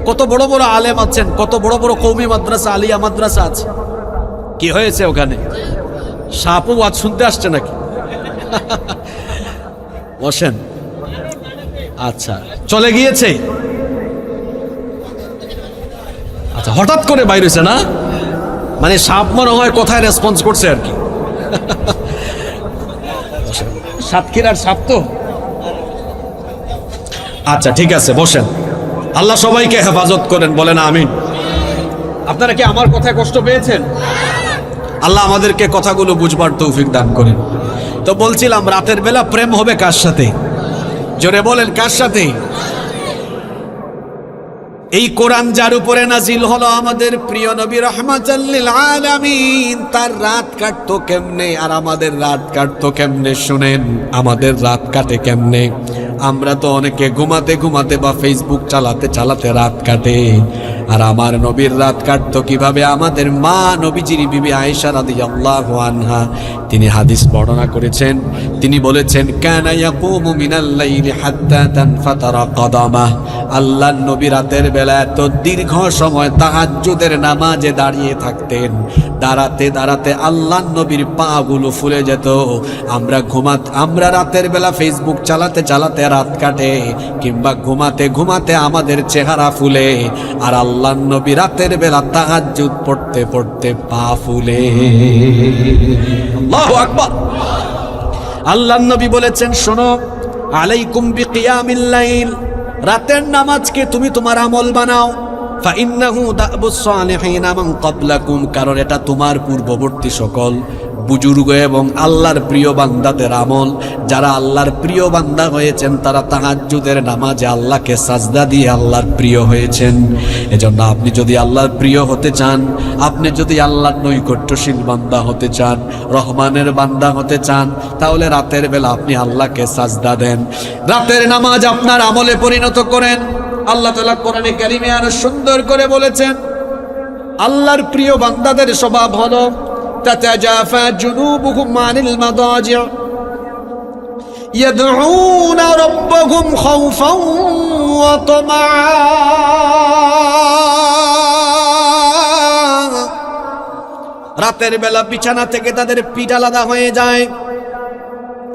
কত বড় বড় আলেম আছেন, কত বড় বড় কওমি মাদ্রাসা, আলিয়া মাদ্রাসা আছে। কি হয়েছে ওখানে? সাপও ওয়াজ শুনতে আসছে নাকি? বসেন। আচ্ছা, চলে গিয়েছে? আচ্ছা, হঠাৎ করে বাইরে হয়েছে না, মানে সাপ মনে হয় কোথায় রেসপন্স করছে আর কি। সাতক্ষীরার সাপ তো। আচ্ছা ঠিক আছে, বসেন। আল্লাহ সবাইকে হেফাজত করেন, বলেন আমিন। আপনারা কি আমার কথায় কষ্ট পেয়েছেন? আল্লাহ আমাদেরকে কথাগুলো বুঝবার তৌফিক দান করেন। তো বলছিলাম, রাতের বেলা প্রেম হবে কার সাথে? জোরে বলেন, কার সাথে? এই কোরআন যার উপরে নাজিল হলো, আমাদের প্রিয় নবী রাহমাতাল লিল আলামিন, তার রাত কাটতো কেমনে আর আমাদের রাত কাটতো কেমনে? শুনেন, আমাদের রাত কাটে কেমনে? আমরা তো অনেকে ঘুমাতে ঘুমাতে বা ফেসবুক চালাতে চালাতে রাত কাটে, আর আমার নবীর রাত কাটতো কিভাবে? আমাদের মা নবীজির বিবি আয়েশা রাদিয়াল্লাহু আনহা, তিনি হাদিস বর্ণনা করেছেন, তিনি বলেছেন, কানা ইয়াকুমু মিনাল লাইলি হাত্তা তানফাতারা কদামাহ। আল্লাহর নবী রাতের বেলা এত দীর্ঘ সময় তাহাজ্জুদের নামাজে দাঁড়িয়ে থাকতেন, দাঁড়াতে দাঁড়াতে আল্লাহর নবীর পা গুলো ফুলে যেত। আমরা রাতের বেলা ফেসবুক চালাতে চালাতে রাত কাটে, কিংবা ঘুমাতে ঘুমাতে আমাদের চেহারা ফুলে, আর আল্লাহর নবী রাতের বেলা তাহাজ্জুদ পড়তে পড়তে পা ফুলে। আল্লাহু আকবার। আল্লাহর নবী বলেছেন, শোনো, আলাইকুম বিকিয়ামিল লাইল, রাতের নামাজকে তুমি তোমার আমল বানাও। ফাইন্নাহু দাবুস সালিহিনা মান ক্বাবলাকুম, কারণ এটা তোমার পূর্ববর্তী সকল বুজুর্গ এবং আল্লাহর প্রিয় বান্দাদের আমল। যারা আল্লাহর প্রিয় বান্দা হয়েছেন, তারা তাহাজ্জুদের নামাজে আল্লাহকে সাজদা দিয়ে আল্লাহর প্রিয় হয়েছেন। এজন্য আপনি যদি আল্লাহর প্রিয় হতে চান, আপনি যদি আল্লাহর নৈকট্যশীল বান্দা হতে চান, রহমানের বান্দা হতে চান, তাহলে রাতের বেলা আপনি আল্লাহকে সাজদা দেন, রাতের নামাজ আপনার আমলে পরিণত করেন। আল্লাহ তাআলা কোরআনে কারিমে আরো সুন্দর করে বলেছেন, আল্লাহর প্রিয় বান্দাদের স্বভাব হলো تتجافى جنوبهم عن المضاجع يدعون ربهم خوفا وطمعا। রাতের বেলা বিছানা থেকে তাদের পিঠ আলাদা হয়ে যায়।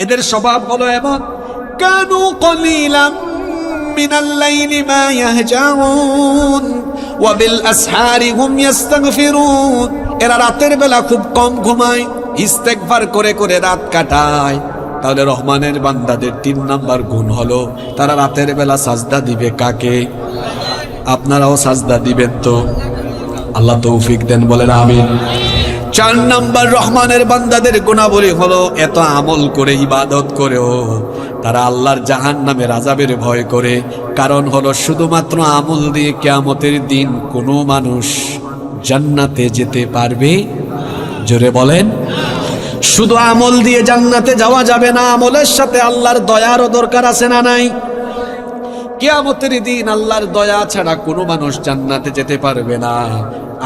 এদের স্বভাব হলো এমন, কানু কলিলাম মিনাল লাইলি মা ইয়াহজাউন ওয়া বিল আসহারি হুম ইস্তাগফিরুন। এরা রাতের বেলা খুব কম ঘুমায়, ইস্তেগফার করে করে রাত কাটায়। তাহলে রহমানের বান্দাদের 3 নাম্বার গুণ হলো তারা রাতের বেলা সাজদা দিবে কাকে? আপনারাও সাজদা দিবেন তো? আল্লাহ তৌফিক দেন, বলেন আমিন। 4 নাম্বার রহমানের বান্দাদের গুণাবলী হলো এত আমল করে ইবাদত করেও তারা আল্লাহর জাহান্নামের আযাবের ভয় করে। কারণ হলো শুধুমাত্র আমল দিয়ে কিয়ামতের দিন কোনো মানুষ জান্নাতে যেতে পারবে? জোরে বলেন। শুধু আমল দিয়ে জান্নাতে যাওয়া যাবে না, আমলের সাথে আল্লাহর দয়ারও দরকার আছে না নাই? কিয়ামতের দিন আল্লাহর দয়া ছাড়া কোনো মানুষ জান্নাতে যেতে পারবে না,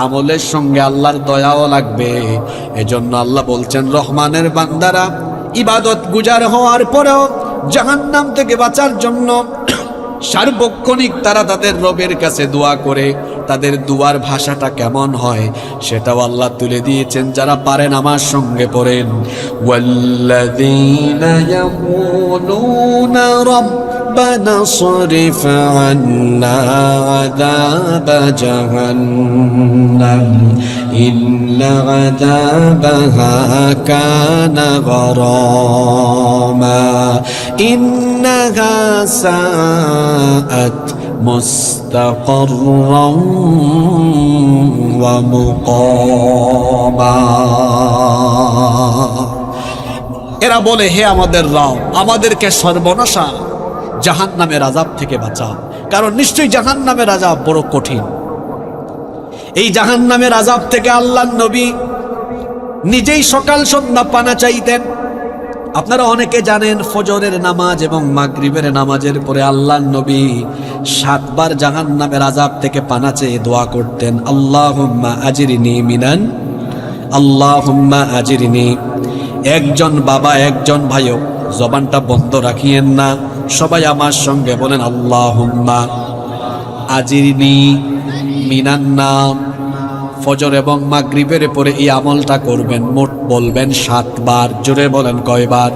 আমলের সঙ্গে আল্লাহর দয়াও লাগবে। এজন্য আল্লাহ বলছেন রহমানের বান্দারা ইবাদত গুজার হওয়ার পরেও জাহান্নাম থেকে বাঁচার জন্য সার্বক্ষণিক তারা তাদের রবের কাছে দোয়া করে। তাদের দুয়ার ভাষাটা কেমন হয় সেটাও আল্লাহ তুলে দিয়েছেন, যারা পারেন আমার সঙ্গে পড়েন। ওয়াল্লাযীনা ইয়াকুলুনা রাব্বানা সরিফ আন্না আযাবা জাহান্নাম ইন্না আযাবাহা কানা গরামা ইন্নাহা সাআত মুস্তাকাররান ওয়া মুকামা। এরা বলে, হে আমাদের রব, আমাদেরকে সর্বনাশা জাহান্নামের আযাব থেকে বাঁচাও। কারণ নিশ্চয়ই জাহান্নামের আযাব বড় কঠিন। এই জাহান্নামের আযাব থেকে আল্লাহর নবী নিজেই সকাল সন্ধ্যা পানা চাইতেন। আপনারা অনেকে জানেন ফজরের নামাজ এবং মাগরিবের নামাজের পরে আল্লাহর নবী 7 বার জাহান্নামের আযাব থেকে পানা চেয়ে দোয়া করতেন, আল্লাহুম্মা আজিরনি মিনান, আল্লাহুম্মা আজিরনি। একজন বাবা একজন ভাইও জবানটা বন্ধ রাখিয়েন না, সবাই আমার সঙ্গে বলেন আল্লাহুম্মা আজিরনি মিনান নার। ফজর এবং মাগরিবের পরে এই আমলটা করবেন, মোট বলবেন 7 বার। জোরে বলেন কয়বার?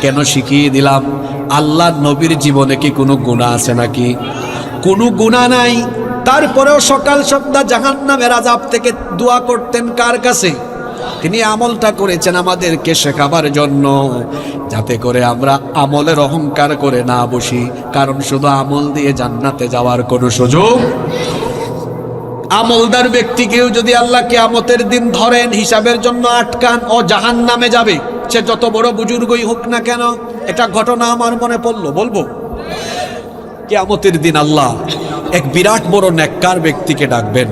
কেন শিখিয়ে দিলাম? আল্লাহর নবীর জীবনে কি কোনো গুনাহ আছে নাকি? কোনো গুনাহ নাই, তারপরেও সকাল সন্ধ্যা জাহান্নামের আযাব থেকে দোয়া করতেন কার কাছে? তিনি আমলটা করেছেন আমাদেরকে শেখাবার জন্য, যাতে করে আমরা আমলের অহংকার করে না বসি। কারণ শুধু আমল দিয়ে জান্নাতে যাওয়ার কোনো সুযোগ। আমলদার ব্যক্তিকেও যদি আল্লাহ কিয়ামতের দিন ধরেন, হিসাবের জন্য আটকান, ও জাহান্নামে যাবে, সে যত বড় বুজুর্গই হোক না কেন। এটা ঘটনা আমার মনে পড়লো, বলবো। কিয়ামতের দিন আল্লাহ এক বিরাট বড় নেককার ব্যক্তিকে ডাকবেন,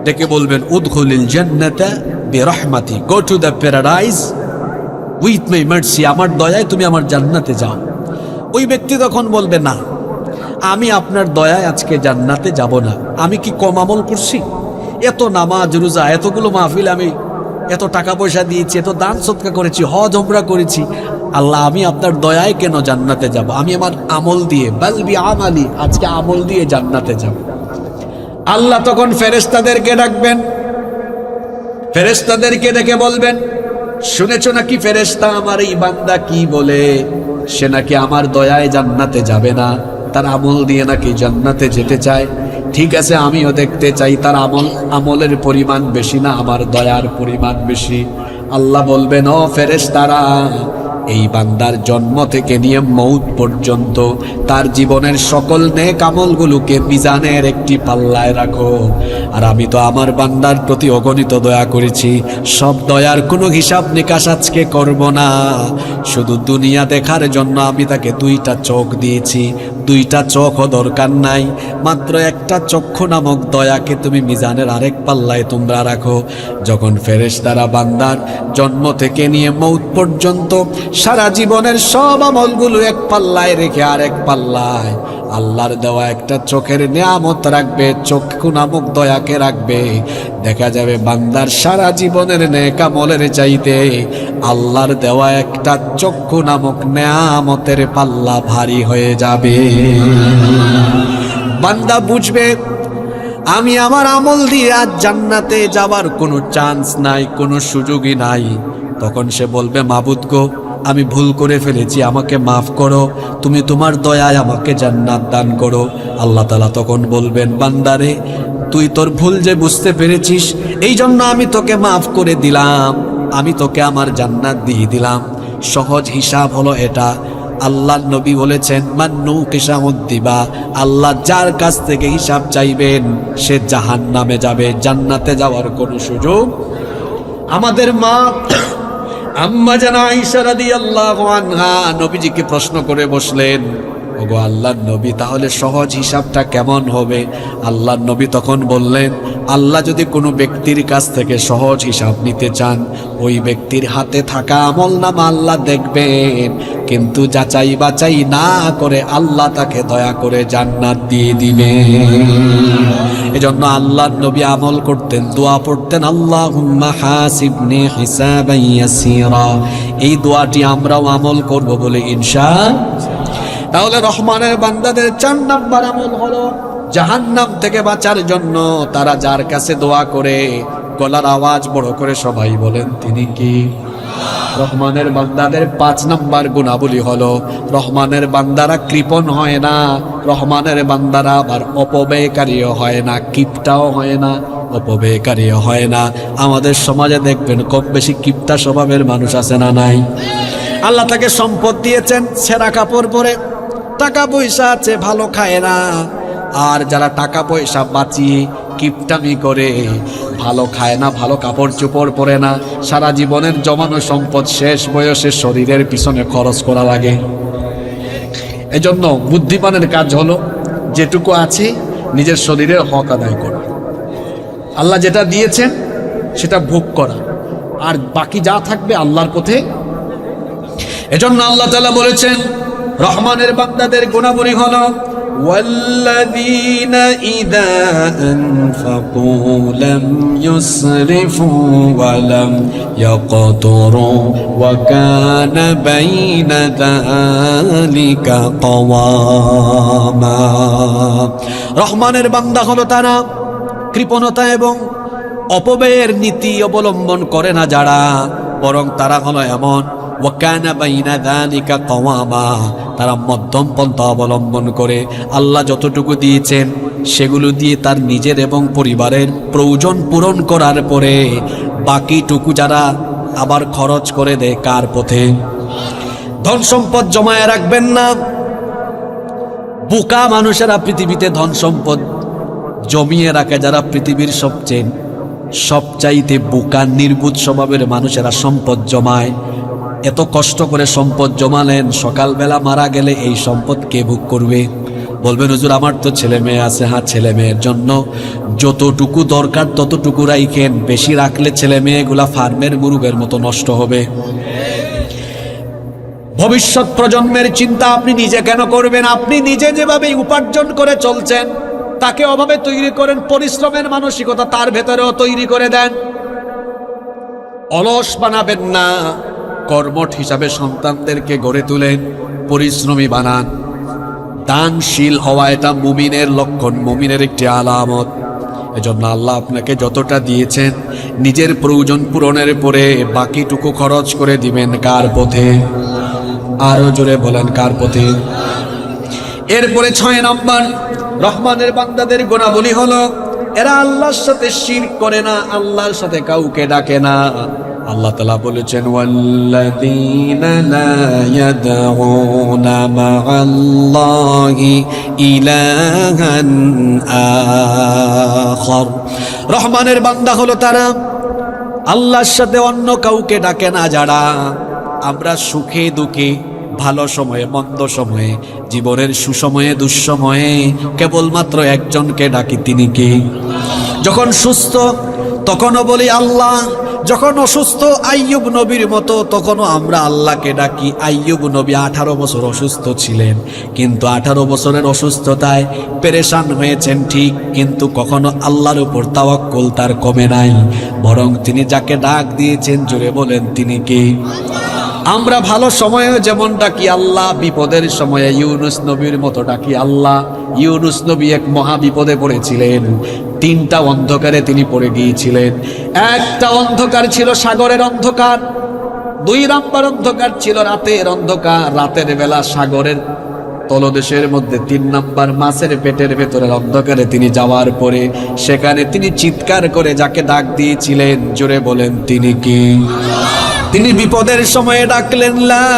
ডেকে বলবেন, উদখুলিল জান্নাতা বিরহমাতি, go to the paradise with my mercy, আমার দয়ায় তুমি আমার জান্নাতে যাও। ওই ব্যক্তি তখন বলবে, না, আমি আপনার দয়ায় আজকে জান্নাতে যাব না। আমি কি কম আমল করছি? এত নামাজ রোজা, এতগুলো মাহফিল, আমি এত টাকা পয়সা দিয়েছি, এত দান সদকা করেছি, হজ উমরা করেছি, আল্লাহ আমি আপনার দয়ায় কেন জান্নাতে যাব? আমি আমার আমল দিয়ে, বাল বি আমালি, আজকে আমল দিয়ে জান্নাতে যাব। আল্লাহ তখন ফেরেশতাদেরকে ডাকবেন, ফেরেশতাদেরকে ডেকে বলবেন, শুনেছো নাকি ফেরেশতা আমার এই বান্দা কি বলে? সে নাকি আমার দয়ায় জান্নাতে যাবে না, তার আমল দিয়ে নাকি জান্নাতে যেতে চায়। ঠিক আছে, আমিও দেখতে চাই তার আমলের পরিমাণ বেশি না আমার দয়ার পরিমাণ বেশি। আল্লাহ বলবেন, ও ফেরেশতারা, এই বান্দার জন্ম থেকে নিয়ে মৌত পর্যন্ত তার জীবনের সকল নেক আমলগুলোকে মিজানের একটি পাল্লায় রাখো। আর আমি তো আমার বান্দার প্রতি অগণিত দয়া করেছি, সব দয়ার কোনো হিসাব নিকাশ আজকে করব না। শুধু দুনিয়া দেখার জন্য আমি তাকে 2টা চোখ দিয়েছি, 2টা চোখও দরকার নাই, মাত্র একটা চক্ষু নামক দয়াকে তুমি মিজানের আরেক পাল্লায় তোমরা রাখো। যখন ফেরেশতারা বান্দার জন্ম থেকে নিয়ে মৌত পর্যন্ত সারা জীবনের সব আমলগুলো এক পাল্লায় রেখে আরেক পাল্লায় আল্লাহর দেওয়া একটা চোখের নিয়ামত রাখবে, চক্ষু নামক দয়াকে রাখবে, দেখা যাবে বান্দার সারা জীবনের নেক আমলের চাইতে আল্লাহর দেওয়া একটা চক্ষু নামক নিয়ামতের পাল্লা ভারী হয়ে যাবে। বান্দা বুঝবে আমি আমার আমল দিয়ে আজ জান্নাতে যাবার কোনো চান্স নাই, কোনো সুযোগই নাই। তখন সে বলবে, মাবুদ গো, আমি ভুল করে ফেলেছি, আমাকে মাফ করো, তুমি তোমার দয়ায় আমাকে জান্নাত দান করো। আল্লাহ তাআলা তখন বলবেন, বান্দারে তুই তোর ভুল যে বুঝতে পেরেছিস, এই জন্য আমি তোকে মাফ করে দিলাম, আমি তোকে আমার জান্নাত দিয়ে দিলাম। সহজ হিসাব হলো এটা। আল্লাহ নবী বলেছেন, মান্নু কিসামুদ্দিবা, আল্লাহ যার কাছ থেকে হিসাব চাইবেন সে জাহান্নামে যাবে, জান্নাতে যাওয়ার কোনো সুযোগ। আমাদের মা আম্মা জান আয়েশা রাদিয়াল্লাহু আনহা নবীজিকে প্রশ্ন করে বসলেন, ওগো আল্লাহর নবী, তাহলে সহজ হিসাবটা কেমন হবে? আল্লাহর নবী তখন বললেন, আল্লাহ যদি কোনো ব্যক্তির কাছ থেকে সহজ হিসাব নিতে চান, ওই ব্যক্তির হাতে থাকা আমলনামা আল্লাহ দেখবেন, কিন্তু যাচাই বাছাই না করে আল্লাহ তাকে দয়া করে জান্নাত দিয়ে দিবেন। এজন্য আল্লাহর নবী আমল করতেন, দোয়া পড়তেন, আল্লাহুম্মা হাসিবনি হিসাবান ইয়াসীরা। এই দোয়াটি আমরাও আমল করব বলে ইনশাআল্লাহ। তাহলে রহমানের বান্দাদের 4 নাম্বার আমল হলো জাহান্নাম থেকে বাঁচার জন্য তারা যার কাছে দোয়া করে, গলার আওয়াজ বড় করে সবাই বলেন, তিনি কি? রহমানের বান্দাদের 5 নাম্বার গুণাবলী হলো, রহমানের বান্দারা কৃপণ হয় না, রহমানের বান্দারা আবার অপব্যয়কারীও হয় না, কিপটাও হয় না, অপব্যয়কারীও হয় না। আমাদের সমাজে দেখবেন কম বেশি কিপটা স্বভাবের মানুষ আছে না নাই? আল্লাহ তাকে সম্পদ দিয়েছেন, ছেঁড়া কাপড় পরে, টাকা পয়সা আছে, ভালো খায় না। আর যারা টাকা পয়সা বাঁচিয়ে কিপটামি করে, ভালো খায় না, ভালো কাপড় চোপড় পরে না, সারা জীবনের জমানো সম্পদ শেষ বয়সে শরীরের পিছনে খরচ করা লাগে। এজন্য বুদ্ধিমানের কাজ হলো যেটুকু আছে নিজের শরীরের হক আদায় করা, আল্লাহ যেটা দিয়েছেন সেটা ভোগ করা, আর বাকি যা থাকবে আল্লাহর পথে। এজন্য আল্লাহ তাআলা বলেছেন, রহমানের বান্দাদের গুণাবলী হলো, ওয়াল্লাযীনা ইযা আনফাকু লাম ইউসরিফু ওয়া লাম ইয়াকতুরু ওয়া কানা বাইনা যালিকা কাওয়ামা। রহমানের বান্দা হলো তারা কৃপণতা এবং অপব্যয়ের নীতি অবলম্বন করে না যারা, বরং তারা হলো এমন ওয়াকানা বাইনা যালিকা কাওয়ামা, তারা মধ্যম পন্থা অবলম্বন করে। আল্লাহ যতটুকু দিয়েছেন সেগুলো দিয়ে তার নিজের এবং পরিবারের প্রয়োজন পূরণ করার পরে বাকিটুকু যারা আবার খরচ করে দেয় কার পথে? ধন সম্পদ জমায়ে রাখবেন না। বোকা মানুষেরা পৃথিবীতে ধন সম্পদ জমিয়ে রাখে, যারা পৃথিবীর সবচাইতে বোকা নির্বুধ স্বভাবের মানুষেরা সম্পদ জমায়। এত কষ্ট করে সম্পদ জমালেন, সকালবেলা মারা গেলে এই সম্পদ কে ভোগ করবে? বলবেন, হুজুর আমার তো ছেলে মেয়ে আছে। হ্যাঁ, ছেলে মেয়ের জন্য যতটুকু দরকার ততটুকু রাখেন, বেশি রাখলে ছেলে মেয়েগুলা ফার্মের মুরগের মতো নষ্ট হবে। ভবিষ্যৎ প্রজন্মের চিন্তা আপনি নিজে কেন করবেন? আপনি নিজে যেভাবে উপার্জন করে চলছেন তাকে অভাবে তৈরি করেন, পরিশ্রমের মানসিকতা তার ভেতরেও তৈরি করে দেন। অলস বানাবেন না, কর্মঠ হিসাবে সন্তানদেরকে গড়ে তুলেন, পরিশ্রমী বানান। দানশীল হওয়া এটা মুমিনের লক্ষণ, মুমিনের একটি আলামত। এজন্য আল্লাহ আপনাকে যতটা দিয়েছেন নিজের প্রয়োজন পূরণের পরে বাকিটুকু খরচ করে দিবেন কার পথে? আরো জোরে বলেন, কার পথে? এরপরে 6 নম্বর রহমানের বান্দাদের গুণাবলী হলো, এরা আল্লাহর সাথে শিরক করে না, আল্লাহর সাথে কাউকে ডাকে না। আল্লাহ তাআলা বলেছেন, ওয়াল্লাযীনা লা ইয়াদউনা মা'আল্লাহি ইলাহান আখার। রহমানের বান্দা হলো তারা আল্লাহর সাথে অন্য কাউকে ডাকে না যারা। আমরা সুখে দুঃখে, ভালো সময়ে মন্দ সময়ে, জীবনের সুসময়ে দুঃসময়ে কেবলমাত্র একজনকে ডাকি, তিনি কে? যখন সুস্থ তখনও বলি আল্লাহ, যখন অসুস্থ আইয়ুব নবীর মতো তখনও আমরা আল্লাহকে ডাকি। আইয়ুব নবী 18 বছর অসুস্থ ছিলেন, কিন্তু 18 বছরের অসুস্থতায় পেরেশান হয়েছেন ঠিক, কিন্তু কখনো আল্লাহর উপর তাওয়াক্কুল তার কমে নাই, বরং তিনি যাকে ডাক দিয়েছেন, জোরে বলেন, তিনি কে? আমরা ভালো সময়েও যেমন ডাকি আল্লাহ, বিপদের সময়ে ইউনুস নবীর মতো ডাকি আল্লাহ। ইউনুস নবী এক মহা বিপদে পড়েছিলেন, 3টা অন্ধকারে তিনি পড়ে গিয়েছিলেন। একটা অন্ধকার ছিল সাগরের অন্ধকার, দুই নাম্বার অন্ধকার ছিল রাতের অন্ধকার, রাতের বেলা সাগরের তলদেশের মধ্যে। তিন নাম্বার মাছের পেটের ভেতরের অন্ধকারে তিনি যাওয়ার পরে সেখানে তিনি চিৎকার করে যাকে ডাক দিয়েছিলেন, জোরে বলেন তিনি কি? তিনি বিপদের সময়ে ডাকলেন, লা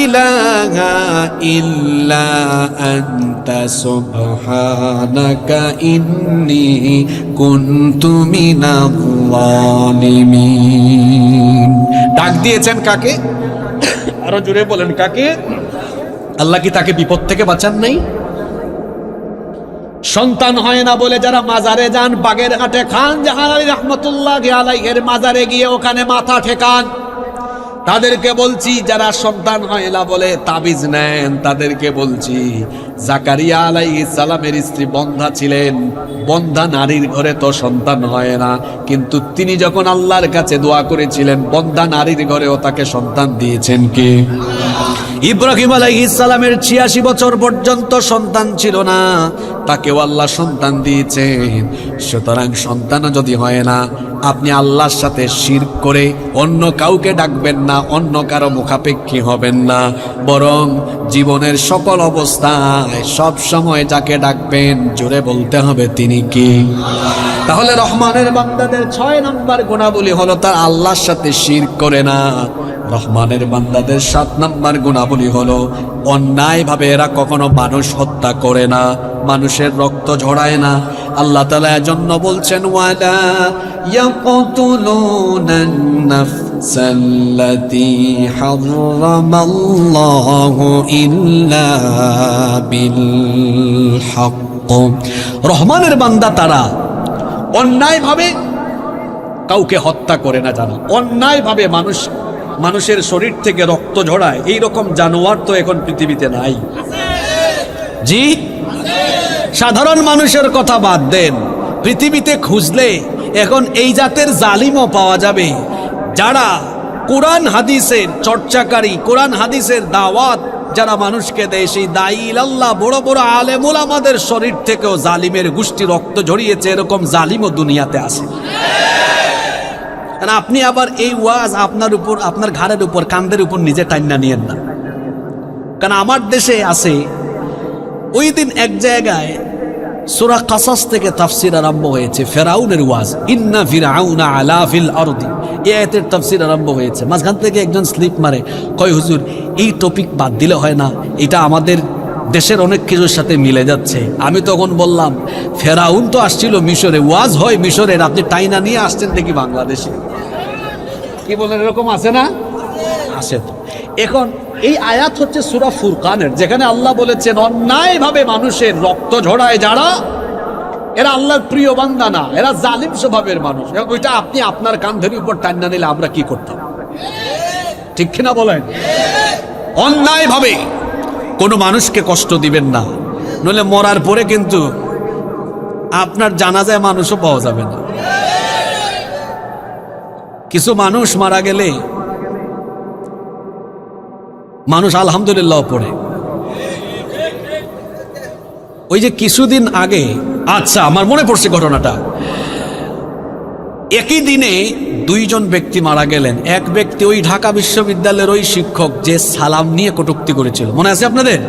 ইলাহা ইল্লা আনতা সুবহানাকা ইন্নী কুনতু মিনাল জালিমিন। ডাক দিয়েছেন কাকে? আরো জোরে বলেন কাকে? আল্লাহ কি তাকে বিপদ থেকে বাঁচান নাই? সন্তান হয় না বলে যারা মাজারে যান, বাগেরহাটে খান জাহান আলী রহমতুল্লাহি আলাইহির মাজারে গিয়ে ওখানে মাথা ঠেকান, তাদেরকে বলছি, যারা সন্তান হয় না বলে তাবিজ নেন, তাদেরকে বলছি, জাকারিয়া আলাইহিস সালামের স্ত্রী বন্ধা ছিলেন, বন্ধা নারীর ঘরে তো সন্তান হয় না, কিন্তু তিনি যখন আল্লাহর কাছে দোয়া করেছিলেন, বন্ধা নারীর ঘরেও তাকে সন্তান দিয়েছেন কে? ইব্রাহিম আলাইহিস সালামের 86 বছর পর্যন্ত সন্তান ছিল না, তাকেও আল্লাহ সন্তান দিয়েছেন। সুতরাং সন্তান যদি হয় না, আপনি আল্লাহর সাথে শিরক করে অন্য কাউকে ডাকবেন না, অন্য কারো মুখাপেক্ষী হবেন না, বরং জীবনের সকল অবস্থায় সব সময় যাকে ডাকবেন জোরে বলতে হবে তিনি কি? তাহলে রহমানের বান্দাদের 6 নম্বর গুণাবলী হলো তার আল্লাহর সাথে শিরক করে না। রহমানের বান্দাদের 7 নম্বর গুণাবলী হলো অন্যায়ভাবে এরা কখনো মানুষ হত্যা করে না, মানুষের রক্ত ঝরায় না। আল্লাহ তাআলা এজন্য বলছেন, ওয়ালা ইয়াকতুলুনান নাফসাল্লাতী হারামাল্লাহু ইল্লা বিল হক। রহমানের বান্দা তারা অন্যায়ভাবে কাউকে হত্যা করে না, যারা অন্যায়ভাবে মানুষের শরীর থেকে রক্ত ঝরায়, এইরকম জানোয়ার তো এখন পৃথিবীতে নাই। জি, সাধারণ মানুষের কথা বাদ দেন, পৃথিবীতে খুঁজলে এখন এই জাতের জালিমও পাওয়া যাবে, যারা কোরআন হাদিসের চর্চাকারী, কোরআন হাদিসের দাওয়াত যারা মানুষকে দেয়, সেই দায়ী ইলাল্লাহ বড় বড় আলেম ওলামাদের শরীর থেকেও জালিমের গোষ্ঠী রক্ত ঝরিয়েছে, এরকম জালিমও দুনিয়াতে আছে। আপনি আবার এই ওয়াজ আপনার উপর, আপনার ঘাড়ের উপর, কাঁধের উপর নিজে টাইনা নিয়েন না। কারণ আমার দেশে আছে, ওই দিন এক জায়গায় সূরা কাসাস থেকে তাফসীর আরম্ভ হয়েছে, ফেরাউনের ওয়াজ, ইন্না ফিরআউনা আলা ফিল আরদি, এই আয়াতের তাফসীর আরম্ভ হয়েছে। মাঝখান থেকে একজন স্লিপ মারে, কয় হুজুর এই টপিক বাদ দিলে হয় না, এটা আমাদের দেশের অনেক কিছুর সাথে মিলে যাচ্ছে। আমি তখন বললাম, ফেরাউন তো আসছিল মিশরে, ওয়াজ হয় মিশরের, আপনি টাইনা নিয়ে আসছেন দেখি বাংলাদেশে। কি বলেন, এরকম আছে না? আছে তো। এখন এই আয়াত হচ্ছে সূরা ফুরকানের, যেখানে আল্লাহ বলেছেন অন্যায়ভাবে মানুষের রক্ত ঝরায় যারা, এরা আল্লাহর প্রিয় বান্দা না, এরা জালিম স্বভাবের মানুষ। ওইটা আপনি আপনার কাঁধের উপর টান্না নিলে আমরা কি করতাম? ঠিক কিনা বলেন? অন্যায়ভাবে কোনো মানুষকে কষ্ট দিবেন না, নইলে মরার পরে কিন্তু আপনার জানাজায় মানুষও পাওয়া যাবে না। কিছু মানুষ মারা গেলে মানুষ আলহামদুলিল্লাহ পড়ে। ওই যে কিছুদিন আগে, আচ্ছা আমার মনে পড়ছে ঘটনাটা, একই দিনে 2 জন ব্যক্তি মারা গেলেন। এক ব্যক্তি ওই ঢাকা বিশ্ববিদ্যালয়ের ওই শিক্ষক যে সালাম নিয়ে কটূক্তি করেছিল, মনে আছে আপনাদের?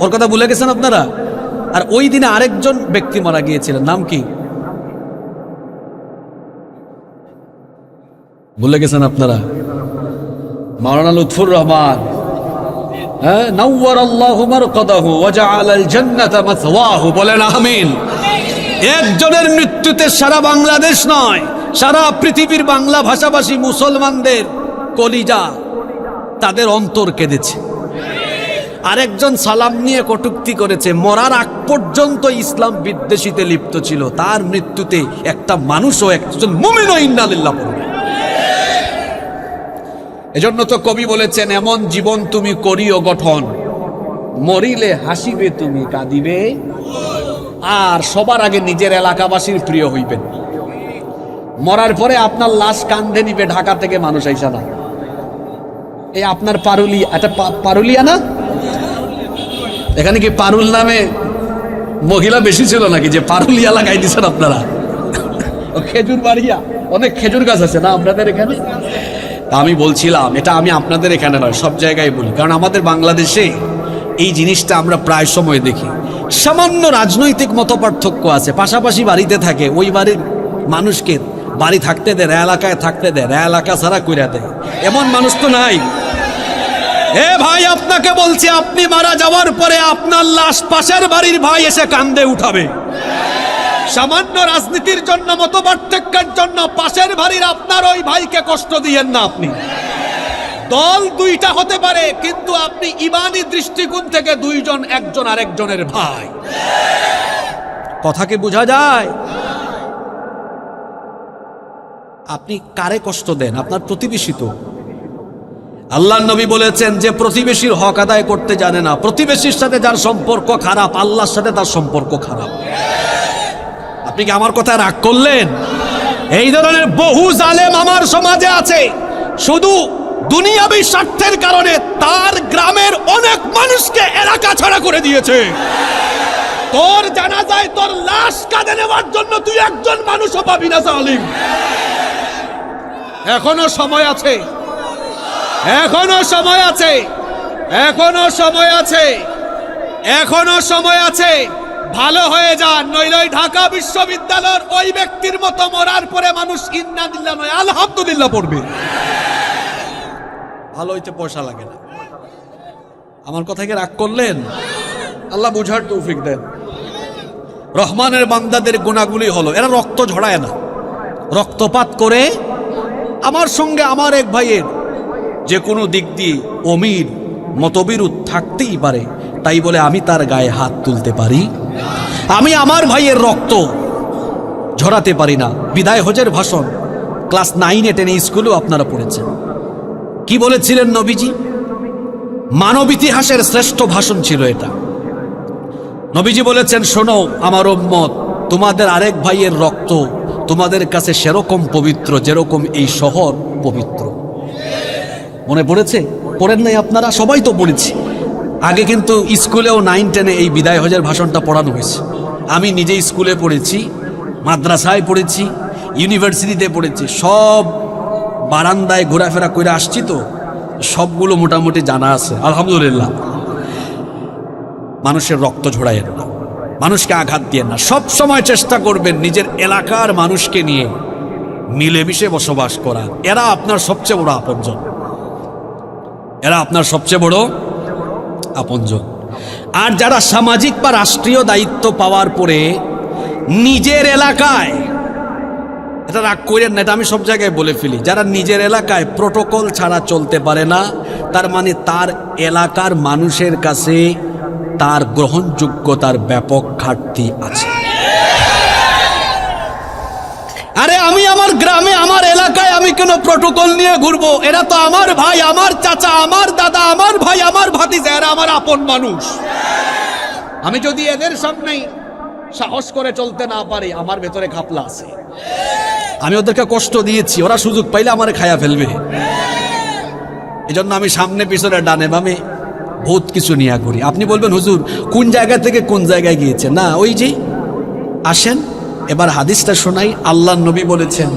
ওর কথা ভুলে গেছেন আপনারা? আর ওই দিনে আরেকজন ব্যক্তি মারা গিয়েছিলেন, নাম কি ভুলে গেছেন আপনারা? মাওলানা লুৎফুর রহমান, হ্যাঁ, নাওয়ারাল্লাহু মারকাদাহু ওয়া জাআলাল জান্নাতা মাসওয়াহু, বলেন আমিন। একজনের মৃত্যুতে সারা বাংলাদেশ নয়, সারা পৃথিবীর বাংলা ভাষাভাষী মুসলমানদের কলিজা, তাদের অন্তর কেঁদেছে। আরেকজন সালাম নিয়ে কটূক্তি করেছে, মরার আগ পর্যন্ত ইসলাম বিদ্বেষীতে লিপ্ত ছিল, তার মৃত্যুতে একটা মানুষও, একজন মুমিনও ইন্না লিল্লাহ পড়বে। এজন্য তো কবি বলেছেন, এমন জীবন তুমি করিও গঠন, মরিলে হাসিবে তুমি কাঁদিবে, আর সবার আগে নিজের এলাকাবাসীর প্রিয় হইবেন। মরার পরে আপনার লাশ কান্ধে নিবে ঢাকা থেকে মানুষ আইসা না, এই আপনার পারুলিয়া, এটা পারুলিয়া না? এখানে কি পারুল নামে মহিলা বেশি ছিল নাকি যে পারুলিয়া লাগাই দিচ্ছেন আপনারা? খেজুর বাড়িয়া, অনেক খেজুর গাছ আছে না আপনাদের এখানে? আমি বলছিলাম, এটা আমি আপনাদের এখানে নয়, সব জায়গায় বলি, কারণ আমাদের বাংলাদেশে এই জিনিসটা আমরা প্রায় সময় দেখি। সামান্য রাজনৈতিক মতপার্থক্য আছে, পাশাপাশি বাড়িতে থাকে, ওই বাড়ির মানুষকে বাড়ি থাকতে দেয়, এলাকায় থাকতে দেয়, এলাকা ছাড়া কইরা দেয়, এমন মানুষ তো নাই। এ ভাই, আপনাকে বলছি, আপনি মারা যাওয়ার পরে আপনার লাশ পাশের বাড়ির ভাই এসে কান্দে উঠাবে। সামান্য রাজনীতির জন্য, মতপার্থক্যের জন্য পাশের বাড়ির আপনার ওই ভাইকে কষ্ট দিয়েন না। আপনি দল দুইটা হতে পারে, কিন্তু আপনি ইমানি দৃষ্টিকোণ থেকে দুইজন একজন আরেকজনের ভাই। কথা কি বোঝা যায়? আপনি কারে কষ্ট দেন? আপনার প্রতিবেশী তো। আল্লাহর নবী বলেছেন যে প্রতিবেশীর হক আদায় করতে জানে না, প্রতিবেশীর সাথে যার সম্পর্ক খারাপ, আল্লাহর সাথে তার সম্পর্ক খারাপ। আপনি কি আমার কথায় রাগ করলেন? এই ধরনের বহু জালেম আমার সমাজে আছে, শুধু দুনিয়াবী স্বার্থের কারণে তার গ্রামের অনেক মানুষকে এলাকা ছাড়া করে দিয়েছে। তোর জানাজায় তোর লাশ কাঁধে নেওয়ার জন্য তুই একজন মানুষও পাবি না জালিম। এখনো সময় আছে, এখনো সময় আছে, এখনো সময় আছে, এখনো সময় আছে। ভালো হয়ে যান, নইলে ঢাকা বিশ্ববিদ্যালয়ের ওই ব্যক্তির মতো মরার পরে মানুষ ইন্নালিল্লাহ নয় আলহামদুলিল্লাহ পড়বে। ভালো হইতে পয়সা লাগে না। আমার কথাকে রাগ করলেন? আল্লাহ বুঝার তৌফিক দেন। রহমানের বান্দাদের গুণাগুলি হলো, এরা রক্ত ঝরায় না, রক্তপাত করে। আমার সঙ্গে আমার এক ভাইয়ের যে কোনো দিক দিয়ে অমির মতবিরোধ থাকতেই পারে, তাই বলে আমি তার গায়ে হাত তুলতে পারি? আমি আমার ভাইয়ের রক্ত ঝরাতে পারি না। বিদায় হজের ভাষণ ক্লাস 9 10 স্কুলেও আপনারা পড়েছেন। কি বলেছিলেন নবীজি? মানব ইতিহাসের শ্রেষ্ঠ ভাষণ ছিল এটা। নবীজি বলেছেন, শোনো আমার উম্মত, তোমাদের আরেক ভাইয়ের রক্ত তোমাদের কাছে সেরকম পবিত্র যেরকম এই শহর পবিত্র। মনে পড়েছে? পড়েন নাই আপনারা? সবাই তো পড়েছি। আগে কিন্তু স্কুলেও 9 10 এই বিদায় হজের ভাষণটা পড়ানো হয়েছে। আমি নিজে স্কুলে পড়েছি, মাদ্রাসায় পড়েছি, ইউনিভার্সিটিতে পড়েছি, সব বারান্দায় ঘোরাফেরা করে আসছি, তো সবগুলো মোটামুটি জানা আছে আলহামদুলিল্লাহ। মানুষের রক্ত ঝরাইয়েন না, মানুষকে আঘাত দিয়ে না। সব সময় চেষ্টা করবেন নিজের এলাকার মানুষকে নিয়ে মিলেমিশে বসবাস করা। এরা আপনার সবচেয়ে বড় আপনজন, এরা আপনার সবচেয়ে বড় আপনজন। আর যারা সামাজিক বা রাষ্ট্রীয় দায়িত্ব পাওয়ার পরে নিজের এলাকায়, এটা রাগ করেন না, এটা আমি সব জায়গায় বলে ফেলি, যারা নিজের এলাকায় প্রোটোকল ছাড়া চলতে পারে না, তার মানে তার এলাকার মানুষের কাছে তার গ্রহণযোগ্যতার ব্যাপক ঘাটতি আছে। আরে আমি আমার গ্রামে, আমার এলাকায় আমি কেন প্রোটোকল নিয়ে ঘুরবো? এরা তো আমার ভাই, আমার চাচা, আমার দাদা, আমার ভাই, আমার ভাতিজা, এরা আমার আপন মানুষ। আমি যদি এদের সামনেই সাহস করে চলতে না পারি, আমার ভেতরে ঘাপলা আছে। আমি ওদেরকে কষ্ট দিয়েছি, ওরা সুযোগ পাইলে আমারে খায়া ফেলবে। এজন্য আমি সামনে পিছনে ডানে বামে বহুত কিছু নিয়ে করি। আপনি বলবেন হুজুর কোন জায়গা থেকে কোন জায়গায় গিয়েছে? না, ওই যে আসেন এবার হাদিসটা শোনাই। আল্লাহর নবী বলেছেন,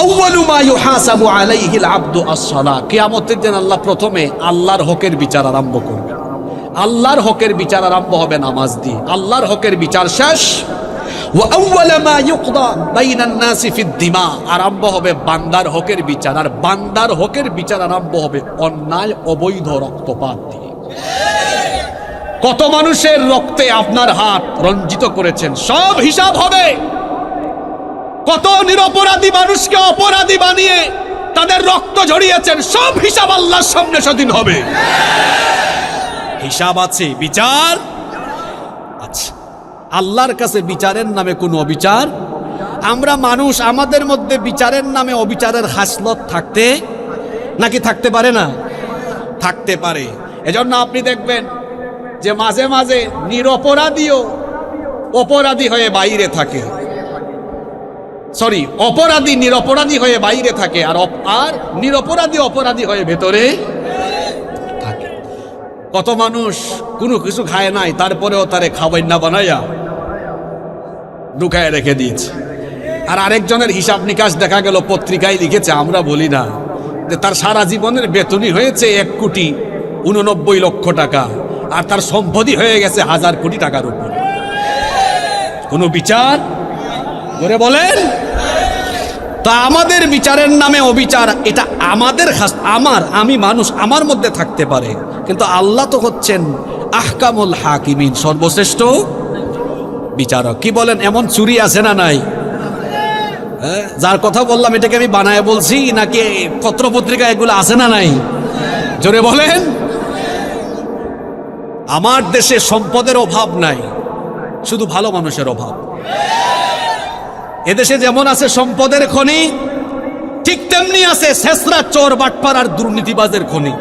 আউয়ালু মা ইউহাসাবু আলাইহিল আবদু আস-সালাহ। কিয়ামতের দিন আল্লাহ প্রথমে আল্লাহর হকের বিচার আরম্ভ করবেন। আল্লাহর হকের বিচার আরম্ভ হবে নামাজ দিয়ে। আল্লাহর হকের বিচার শেষ। ওয়া আউয়ালু মা ইউকদা বাইনান নাসি ফিদ দিমা। আরম্ভ হবে বান্দার হকের বিচার, আর বান্দার হকের বিচার আরম্ভ হবে অন্যায় অবৈধ রক্তপাত দিয়ে। কত মানুষের রক্তে আপনার হাত রঞ্জিত করেছেন, সব হিসাব হবে। কত নিরপরাধী মানুষকে অপরাধী বানিয়ে তাদের রক্ত ঝরিয়েছেন, সব হিসাব আল্লাহর সামনে সেদিন হবে। হিসাব আছে, বিচার আছে। আল্লাহর কাছে বিচারের নামে কোনো অবিচার। আমরা মানুষ, আমাদের মধ্যে বিচারের নামে অবিচারের হাসলত থাকতে নাকি থাকতে পারে না? থাকতে পারে। এজন্য আপনি দেখবেন যে মাঝে মাঝে নিরপরাধীও অপরাধী হয়ে বাইরে থাকে, অপরাধী নিরপরাধী হয়ে বাইরে থাকে, আর নিরপরাধী অপরাধী হয়ে ভেতরে থাকে। কত মানুষ কোনো কিছু খায় নাই, তারপরেও তারে খাবার না বানাইয়া ঢুকায় রেখে দিয়েছে। আর আরেকজনের হিসাব নিকাশ দেখা গেল পত্রিকায় লিখেছে, আমরা বলি না, যে তার সারা জীবনের বেতনই হয়েছে 1,89,00,000 টাকা, আর তার সম্পত্তি হয়ে গেছে 1,000 কোটি টাকার উপর। কোনো বিচার করে বলেন? তা আমাদের বিচারের নামে অবিচার, এটা আমাদের আমি মানুষ, আমার মধ্যে থাকতে পারে, কিন্তু আল্লাহ তো হচ্ছেন আহকামুল হাকিমিন, সর্বশ্রেষ্ঠ বিচারক। কি বলেন? এমন চুরি আছে না নাই? যার কথা বললাম এটাকে আমি বানায় বলছি নাকি পত্রপত্রিকা এগুলো আছে না নাই? জোরে বলেন। আমার দেশে সম্পদের অভাব নাই, শুধু ভালো মানুষের অভাব। এদেশে যেমন আছে সম্পদের খনি, ঠিক তেমনি আছে ছেঁচড়া, চোর, বাটপার আর দুর্নীতিবাজের খনি।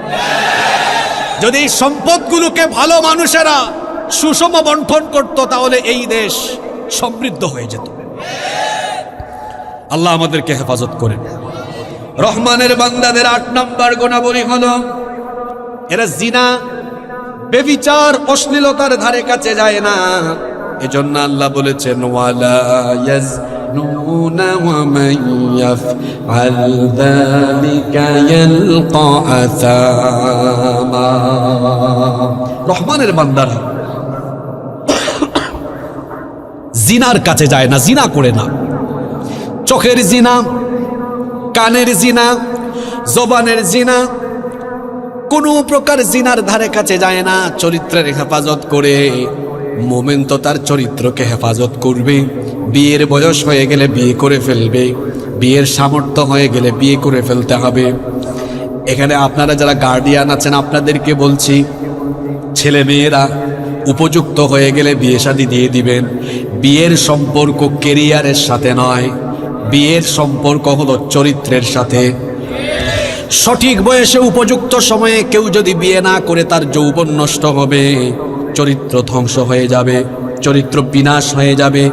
যদি এই সম্পদগুলোকে ভালো মানুষেরা সুষম বন্টন করত, তাহলে এই দেশ সমৃদ্ধ হয়ে যেত। আল্লাহ আমাদেরকে হেফাজত করেন। রহমানের বান্দাদের 8 নম্বর গুণাবলী হলো এরা জিনা, বেবিচার, অশ্লীলতার ধারে কাছে যায় না। এজন্য আল্লাহ বলেছেন, ওয়ালা ইয়াজনুনা ওয়া মান ইয়াফআল যালিকা ইয়ালকা আসামা। রহমানের বান্দারা জিনার কাছে যায় না, জিনা করে না। চোখের জিনা, কানের জিনা, জবানের জিনা, কোনো প্রকার জিনার ধারে কাছে যায় না। চরিত্রের হেফাজত করে। মোমেন তো তার চরিত্রকে হেফাজত করবে। বিয়ের বয়স হয়ে গেলে বিয়ে করে ফেলবে, বিয়ের সামর্থ্য হয়ে গেলে বিয়ে করে ফেলতে হবে। এখানে আপনারা যারা গার্ডিয়ান আছেন, আপনাদেরকে বলছি, ছেলে মেয়েরা উপযুক্ত হয়ে গেলে বিয়ে শাদী দিয়ে দিবেন। বিয়ের সম্পর্ক কেরিয়ারের সাথে নয়, বিয়ের সম্পর্ক হলো চরিত্রের সাথে। সঠিক বয়সে উপযুক্ত সময়ে কেউ যদি বিয়ে না করে, তার যৌবন নষ্ট হবে, চরিত্র ধ্বংস হয়ে যাবে, চরিত্র বিনাশ হয়ে যাবে।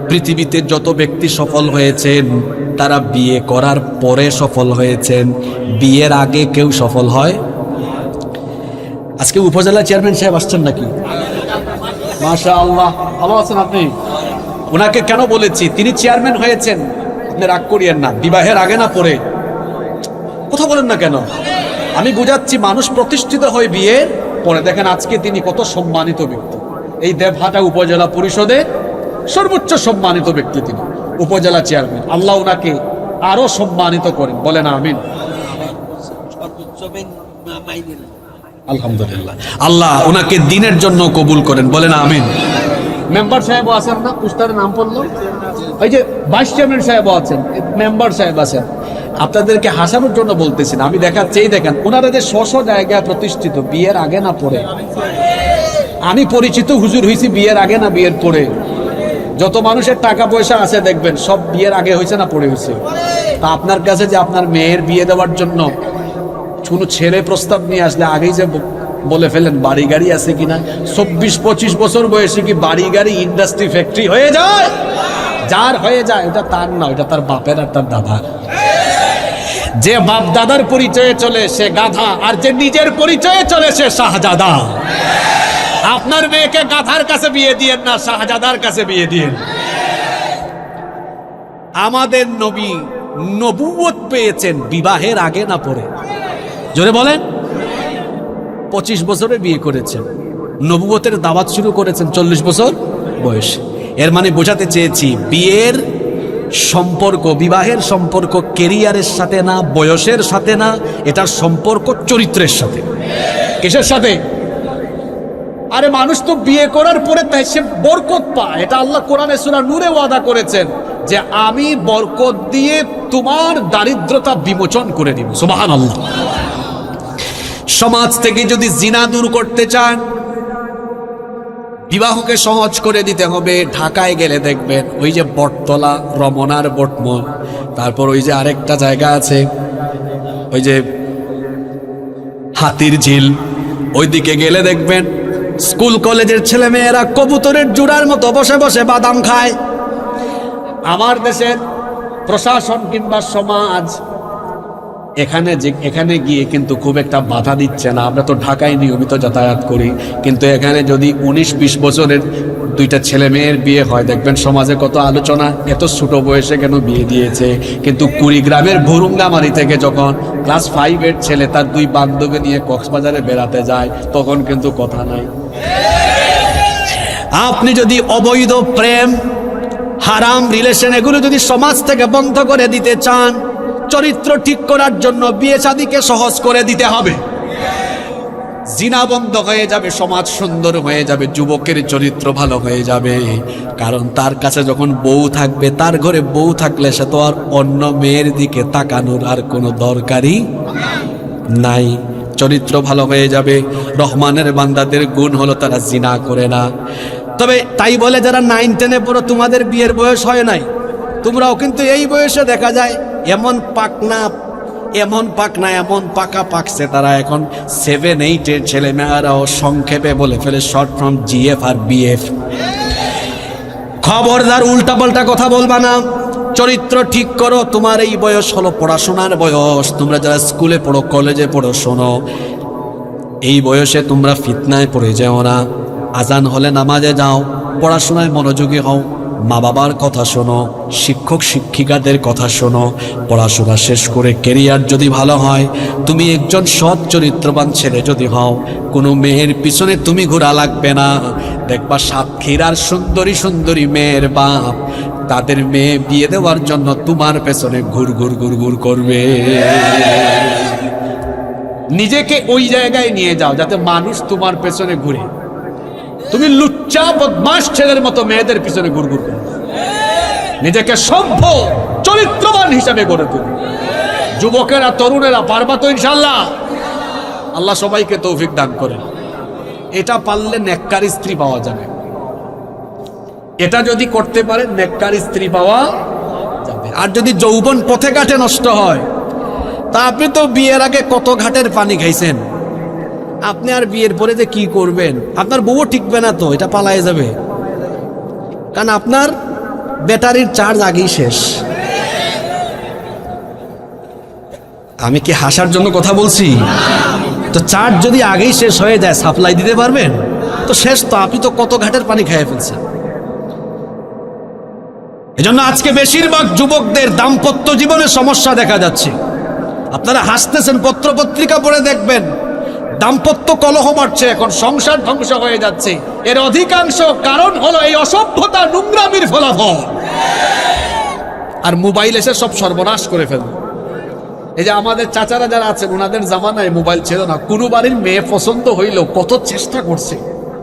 পৃথিবীতে যত ব্যক্তি সফল হয়েছেন, তারা বিয়ে করার পরে সফল হয়েছেন, বিয়ের আগে কেউ সফল হয়। আজকে উপজেলা চেয়ারম্যান সাহেব আসছেন নাকি? মাশাআল্লাহ, ভালো আছেন আপনি? ওনাকে কেন বলেছি? তিনি চেয়ারম্যান হয়েছেন, আপনি রাগ করিয়েন না, বিবাহের আগে না পরে। কথা বলেন না কেন? আমি বুঝাচ্ছি, মানুষ প্রতিষ্ঠিত হয় বিয়ের পরে। দেখেন আজকে তিনি কত সম্মানিত ব্যক্তি। এই দেবহাটা উপজেলা পরিষদে সর্বোচ্চ সম্মানিত ব্যক্তি তিনি, উপজেলা চেয়ারম্যান। আল্লাহ ওনাকে আরো সম্মানিত করেন, বলেন আমিন। আলহামদুলিল্লাহ, আল্লাহ ওনাকে দিনের জন্য কবুল করেন, বলেন আমিন। মেম্বার সাহেব আছেন না, পুস্তারের নাম পড়লো, ওই যে ভাইস চেয়ারম্যান সাহেব আছেন, মেম্বার সাহেব আছেন। আপনাদেরকে হাসানোর জন্য বলতেছি না, আমি দেখাচ্ছি। দেখেন ওনারা যে স্ব জায়গায় প্রতিষ্ঠিত, বিয়ের আগে না পরে। আমি পরিচিত হুজুর হয়েছি বিয়ের আগে না বিয়ের পরে। যত মানুষের টাকা পয়সা আছে দেখবেন সব বিয়ের আগে হয়েছে না পরে হয়েছে। তা আপনার কাছে যে আপনার মেয়ের বিয়ে দেওয়ার জন্য কোনো ছেলে প্রস্তাব নিয়ে আসলে আগেই যে বলে ফেলেন বাড়ি গাড়ি আছে কিনা। 24-25 বছর বয়সে কি বাড়ি গাড়ি, ইন্ডাস্ট্রি, ফ্যাক্টরি হয়ে যায়? যার হয়ে যায় ওটা তার না, ওটা তার বাপের আর তার দাদার। যে বাপ দাদার পরিচয়ে চলে সে গাধা, আর যে নিজের পরিচয়ে চলে সে শাহজাদা। আপনার মেয়েকে গাধার কাছে বিয়ে দিয়েন না, শাহজাদার কাছে বিয়ে দিয়েন। আমাদের নবী নবুয়ত পেয়েছেন বিবাহের আগে না পরে। জোরে বলেন। 25 বছরে বিয়ে করেছেন, নবুয়তের দাওয়াত শুরু করেছেন 40 বছর বয়স। এর মানে বোঝাতে চেয়েছি, বিয়ের সম্পর্ক, বিবাহের সম্পর্ক কেরিয়ারের সাথে না, বয়সের সাথে না, এটার সম্পর্ক চরিত্রের সাথে। কিসের সাথে? আরে মানুষ তো বিয়ে করার পরে তাই সে বরকত পায়। এটা আল্লাহ কোরআনে সূরা নূরে ওয়াদা করেছেন যে আমি বরকত দিয়ে তোমার দারিদ্রতা বিমোচন করে দিব। সুবহানাল্লাহ। সমাজ থেকে যদি জিনা দূর করতে চান, বিবাহকে সহজ করে দিতে হবে। ঢাকায় গেলে দেখবেন ওই যে বটতলা, রমনার বটমল, তারপর ওই যে আরেকটা জায়গা আছে ওই যে হাতির ঝিল, ওইদিকে গেলে দেখবেন স্কুল কলেজের ছেলে মেয়েরা কবুতরের জোড়ার মতো বসে বসে বাদাম খায়। আমার দেশের প্রশাসন কিংবা সমাজ এখানে গিয়ে কিন্তু খুব একটা বাধা দিচ্ছে না। আমরা তো ঢাকায় নিয়মিত যাতায়াত করি, কিন্তু এখানে যদি 19-20 বছরের দুইটা ছেলে মেয়ের বিয়ে হয়, দেখবেন সমাজে কত আলোচনা, এত ছোট বয়সে কেন বিয়ে দিয়েছে। কিন্তু কুড়িগ্রামের ভুরুঙ্গামারি থেকে যখন ক্লাস 5-এর ছেলে তার দুই বান্ধবী নিয়ে কক্সবাজারে বেড়াতে যায়, তখন কিন্তু কথা নাই। আপনি যদি অবৈধ প্রেম, হারাম রিলেশন এগুলো যদি সমাজ থেকে বন্ধ করে দিতে চান, চরিত্র ঠিক করার জন্য বিয়ে শাদীকে সহজ করে দিতে হবে। জিনা বন্ধ হয়ে যাবে, সমাজ সুন্দর হয়ে যাবে, যুবকের চরিত্র ভালো হয়ে যাবে। কারণ তার কাছে যখন বউ থাকবে, তার ঘরে বউ থাকলে সে তো আর অন্য মেয়ের দিকে তাকানোর আর কোনো দরকারই নাই। চরিত্র ভালো হয়ে যাবে। রহমানের বান্দাদের গুণ হলো তারা জিনা করে না। তবে তাই বলে যারা 9-10-এ পড়ো তোমাদের বিয়ের বয়স হয় নাই, তোমরাও কিন্তু এই বয়সে দেখা যায় এমন পাকনা এমন পাকা পাকছে, তারা এখন 7-8-এর ছেলে মেয়েরাও সংক্ষেপে বলে ফেলে শর্ট ফর্ম GF আর BF। খবরদার উল্টাপাল্টা কথা বলবা না, চরিত্র ঠিক করো। তোমার এই বয়স হলো পড়াশোনার বয়স। তোমরা যারা স্কুলে পড়ো, কলেজে পড়ো, শোনো, এই বয়সে তোমরা ফিতনায় পড়ে যাও না। আজান হলে নামাজে যাও, পড়াশোনায় মনোযোগী হও, মা বাবার কথা শোনো, শিক্ষক শিক্ষিকাদের কথা শোনো। পড়াশোনা শেষ করে কেরিয়ার যদি ভালো হয়, তুমি একজন সৎ চরিত্রবান ছেলে যদি হও, কোনো মেয়ের পিছনে তুমি ঘোরা লাগবে না। দেখবা সাতক্ষীরার সুন্দরী সুন্দরী মেয়ের বাপ তাদের মেয়ে বিয়ে দেওয়ার জন্য তোমার পেছনে ঘুর করবে। নিজেকে ওই জায়গায় নিয়ে যাও যাতে মানুষ তোমার পেছনে ঘুরে। তুমি লুচ্চা বদমাশ ছেলের মতো মেয়েদের পিছনে ঘুর করো। নিজেকে সভ্য চরিত্রবান হিসাবে গড়ে তুলো। যুবকেরা, তরুণেরা পারবা তো ইনশাআল্লাহ। আল্লাহ সবাইকে তৌফিক দান করে। এটা পারলে নেককার স্ত্রী পাওয়া যাবে। এটা যদি করতে পারে নেককার স্ত্রী পাওয়া যাবে। আর যদি যৌবন পথে ঘাটে নষ্ট হয়, তা আপনি তো বিয়ের আগে কত ঘাটের পানি খাইছেন, আপনি আর বিয়ের পরে যে কি করবেন? আপনার বউও টিকবে না, তো এটা পালায় যাবে। কারণ আপনার ব্যাটারির চার্জ আগেই শেষ। আমি কি হাসার জন্য কথা বলছি? তো চার্জ যদি আগেই শেষ হয়ে যায়, সাপ্লাই দিতে পারবেন তো? শেষ তো। আপনি তো কত ঘাটের পানি খেয়ে ফেলছেন। এজন্য আজকে বেশিরভাগ যুবকদের দাম্পত্য জীবনে সমস্যা দেখা যাচ্ছে। আপনারা হাসতেছেন, পত্র পত্রিকা পড়ে দেখবেন দাম্পত্য কলহ বাড়ছে, এখন সংসার ধ্বংস হয়ে যাচ্ছে। এর অধিকাংশ কারণ হলো এই অসভ্যতা, নোংরামির ফলাফল। আর মোবাইল এসে সব সর্বনাশ করে ফেলবে। এই যে আমাদের চাচারা যারা আছেন, ওনাদের জামানায় মোবাইল ছিল না। কোনো বাড়ির মেয়ে পছন্দ হইলেও কত চেষ্টা করছে,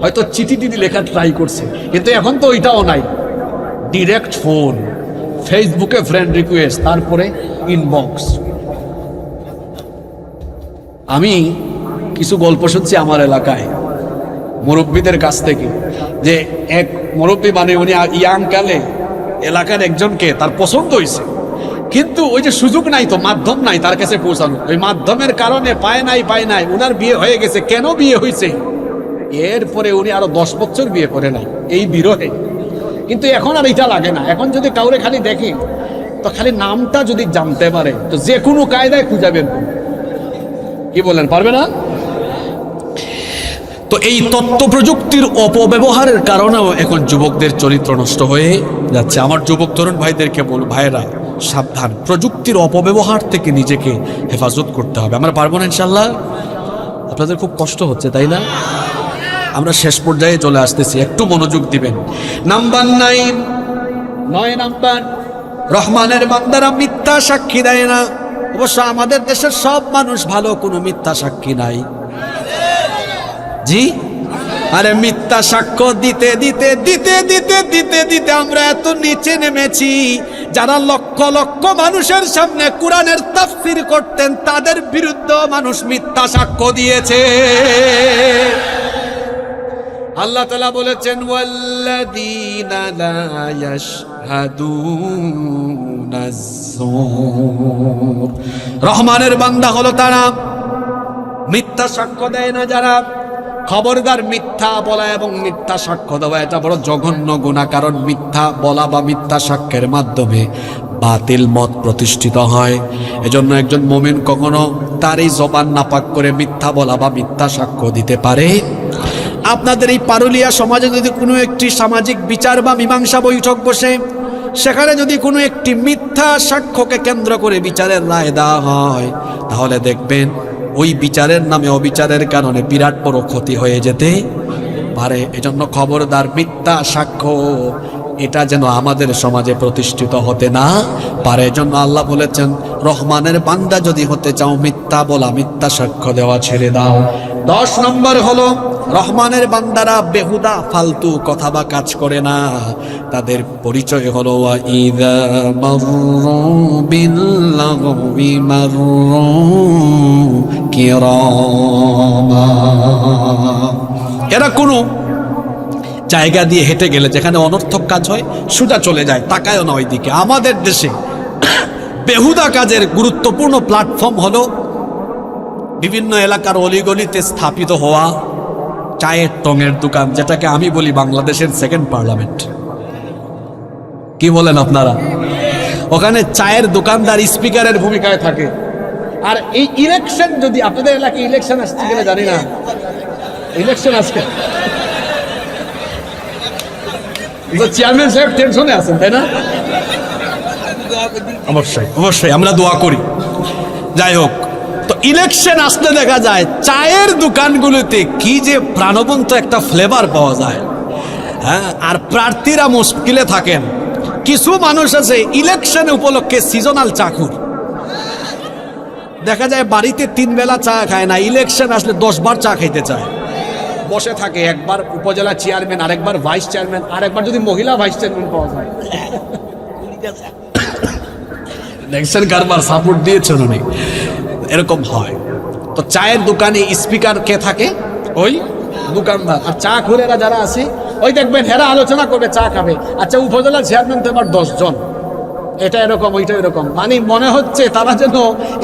হয়তো চিঠি টিঠি লেখা ট্রাই করছে, কিন্তু এখন তো ওইটাও নাই। ডিরেক্ট ফোন, ফেসবুকে ফ্রেন্ড রিকোয়েস্ট, তারপরে ইনবক্স। আমি কিছু গল্প শুনছি আমার এলাকায় মুরব্বীদের কাছ থেকে, যে এক মুরব্বী, মানে উনি ইয়াং কালে এলাকার একজনকে তার পছন্দ হয়েছে, কিন্তু ওই যে সুযোগ নাই, তো মাধ্যম নাই তার কাছে পৌঁছানো। ওই মাধ্যমের কারণে পায় নাই, উনার বিয়ে হয়ে গেছে। কেন বিয়ে হয়েছে? এরপরে উনি আরো 10 বছর বিয়ে করে নাই, এই বিরহে। কিন্তু এখন আর এটা লাগে না। এখন যদি কাউরে খালি দেখে, তো খালি নামটা যদি জানতে পারে, তো যে কোনো কায়দায় খুঁজাবেন। কি বলেন, পারবে না? তো এই তথ্য প্রযুক্তির অপব্যবহারের কারণেও এখন যুবকদের চরিত্র নষ্ট হয়ে যাচ্ছে। আমার যুবক তরুণ ভাইদেরকে বল, ভাইরা সাবধান, প্রযুক্তির অপব্যবহার থেকে নিজেকে হেফাজত করতে হবে। আমরা পারবো না ইনশাল্লাহ? আপনাদের খুব কষ্ট হচ্ছে, তাই না? আমরা শেষ পর্যায়ে চলে আসতেছি, একটু মনোযোগ দিবেন। নাম্বার 9 নাম্বার, রহমানের বান্দারা মিথ্যা সাক্ষী দেয় না। অবশ্য আমাদের দেশের সব মানুষ ভালো, কোনো মিথ্যা সাক্ষী নাই। জি, আরে মিথ্যা সাক্ষ্য দিতে দিতে দিতে দিতে দিতে দিতে আমরা এত নিচে নেমেছি, যারা লক্ষ লক্ষ মানুষের সামনে কোরআনের তাফসীর করতেন, তাদের বিরুদ্ধে মানুষ মিথ্যা সাক্ষ্য দিয়েছে। আল্লাহ তাআলা বলেছেন, ওয়াল্লাযীনা লা ইয়াশহাদুনা যুর। রহমানের বান্দা হলো তারা, মিথ্যা সাক্ষ্য দেয় না যারা। খবরদার, মিথ্যা বলা এবং মিথ্যা সাক্ষ্য দেওয়া এটা বড় জঘন্য গুনাহ। কারণ মিথ্যা বলা বা মিথ্যা সাক্ষ্যের মাধ্যমে বাতিল মত প্রতিষ্ঠিত হয়। এজন্য একজন মুমিন কখনো তার এই জবান নাপাক করে মিথ্যা বলা বা মিথ্যা সাক্ষ্য দিতে পারে। আপনাদের এই পারুলিয়া সমাজে যদি কোনো একটি সামাজিক বিচার বা মীমাংসা বৈঠক বসে, সেখানে যদি কোনো একটি মিথ্যা সাক্ষ্যকে কেন্দ্র করে বিচারের রায় দেওয়া হয়, তাহলে দেখবেন ওই বিচারের নামে অবিচারের কারণে বিরাট বড় ক্ষতি হয়ে যেতে পারে। এজন্য খবরদার, মিথ্যা সাক্ষ্য এটা যেন আমাদের সমাজে প্রতিষ্ঠিত হতে না পারে। এজন্য আল্লাহ বলেছেন, রহমানের বান্দা যদি হতে চাও, মিথ্যা বলা, মিথ্যা সাক্ষ্য দেওয়া ছেড়ে দাও। 10 নম্বর হলো, রহমানের বান্দারা বেহুদা ফালতু কথা বা কাজ করে না। তাদের পরিচয় হলো ইযা মাররু বিল্লাগবি মাররু কিরামা। এরা কোনো জায়গা দিয়ে হেঁটে গেলে যেখানে অনর্থক কাজ হয়, সোজা চলে যায়, তাকায়ও না ওইদিকে। আমাদের দেশে বেহুদা কাজের গুরুত্বপূর্ণ প্ল্যাটফর্ম হলো বিভিন্ন এলাকার অলিগলিতে স্থাপিত হওয়া চায়ের টঙের দোকান, যেটাকে আমি বলি বাংলাদেশের সেকেন্ড পার্লামেন্ট। কি বলেন আপনারা? ওখানে চায়ের দোকানদার স্পিকারের ভূমিকায় থাকে। আর এই ইলেকশন, যদি আপনাদের এলাকায় ইলেকশন আসছে কিনা জানি না, ইলেকশন আজকে চেয়ারম্যান সাহেব টেনশনে আছেন, তাই না? অবশ্যই অবশ্যই আমরা দোয়া করি। যাই হোক, তো ইলেকশন আসতে দেখা যায় চায়ের দোকানগুলোতে কি যে প্রাণবন্ত একটা ফ্লেভার পাওয়া যায়। হ্যাঁ, আর প্রার্থীরা মুশকিলে থাকেন। কিছু মানুষ আছে ইলেকশন উপলক্ষে সিজনাল চাকুর, দেখা যায় বাড়িতে 3 বেলা চা খায় না, ইলেকশন আসলে 10 বার চা খাইতে চায়। বসে থাকে, একবার উপজেলা চেয়ারম্যান, আরেকবার ভাইস চেয়ারম্যান, আরেকবার যদি মহিলা ভাইস চেয়ারম্যান পাওয়া যায়। দেখছেন কারবার সাপোর্ট দিয়েছেন উনি, এরকম হয়। তো চায়ের দোকানে স্পিকার কে থাকে? ওই দোকানদার। আর চা ঘুরেরা যারা আছে, ওই দেখবেন হেরা আলোচনা করবে, চা খাবে। আচ্ছা, উপজেলার চেয়ারম্যান তো এবার 10 জন, এটা এরকম, ওইটা এরকম। মানে মনে হচ্ছে তারা যেন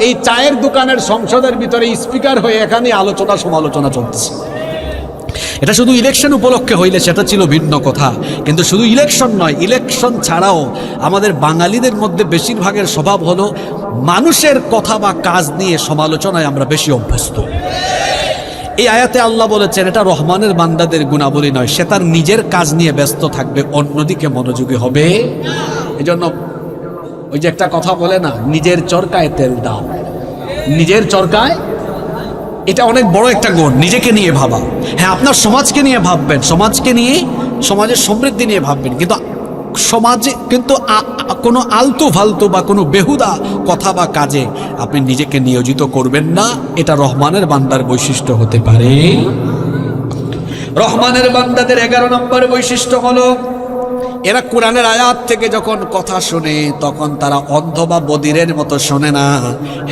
এই চায়ের দোকানের সংসদের ভিতরে স্পিকার হয়ে এখানে আলোচনা সমালোচনা চলছে। এটা শুধু ইলেকশন উপলক্ষে হইলে সেটা ছিল ভিন্ন কথা, কিন্তু শুধু ইলেকশন নয়, ইলেকশন ছাড়াও আমাদের বাঙালিদের মধ্যে বেশিরভাগের স্বভাব হলো মানুষের কথা বা কাজ নিয়ে সমালোচনায় আমরা বেশি অভ্যস্ত। এই আয়াতে আল্লাহ বলেছেন এটা রহমানের বান্দাদের গুণাবলী নয়, সে তার নিজের কাজ নিয়ে ব্যস্ত থাকবে, অন্যদিকে মনোযোগী হবে। এজন্য ওই যে একটা কথা বলে না, নিজের চরকায় তেল দাও। নিজের চরকায়, এটা অনেক বড় একটা গুণ, নিজেকে নিয়ে ভাবা। হ্যাঁ, আপনার সমাজকে নিয়ে ভাববেন, সমাজকে নিয়ে, সমাজের সমৃদ্ধি নিয়ে ভাববেন, কিন্তু সমাজে কিন্তু কোনো আলতু ফালতু বা কোনো বেহুদা কথা বা কাজে আপনি নিজেকে নিয়োজিত করবেন না। এটা রহমানের বান্দার বৈশিষ্ট্য হতে পারে। রহমানের বান্দাদের 11 নম্বর বৈশিষ্ট্য হলো, এরা কোরআনের আয়াত থেকে যখন কথা শোনে তখন তারা অন্ধ বা বধিরের মতো শোনে না,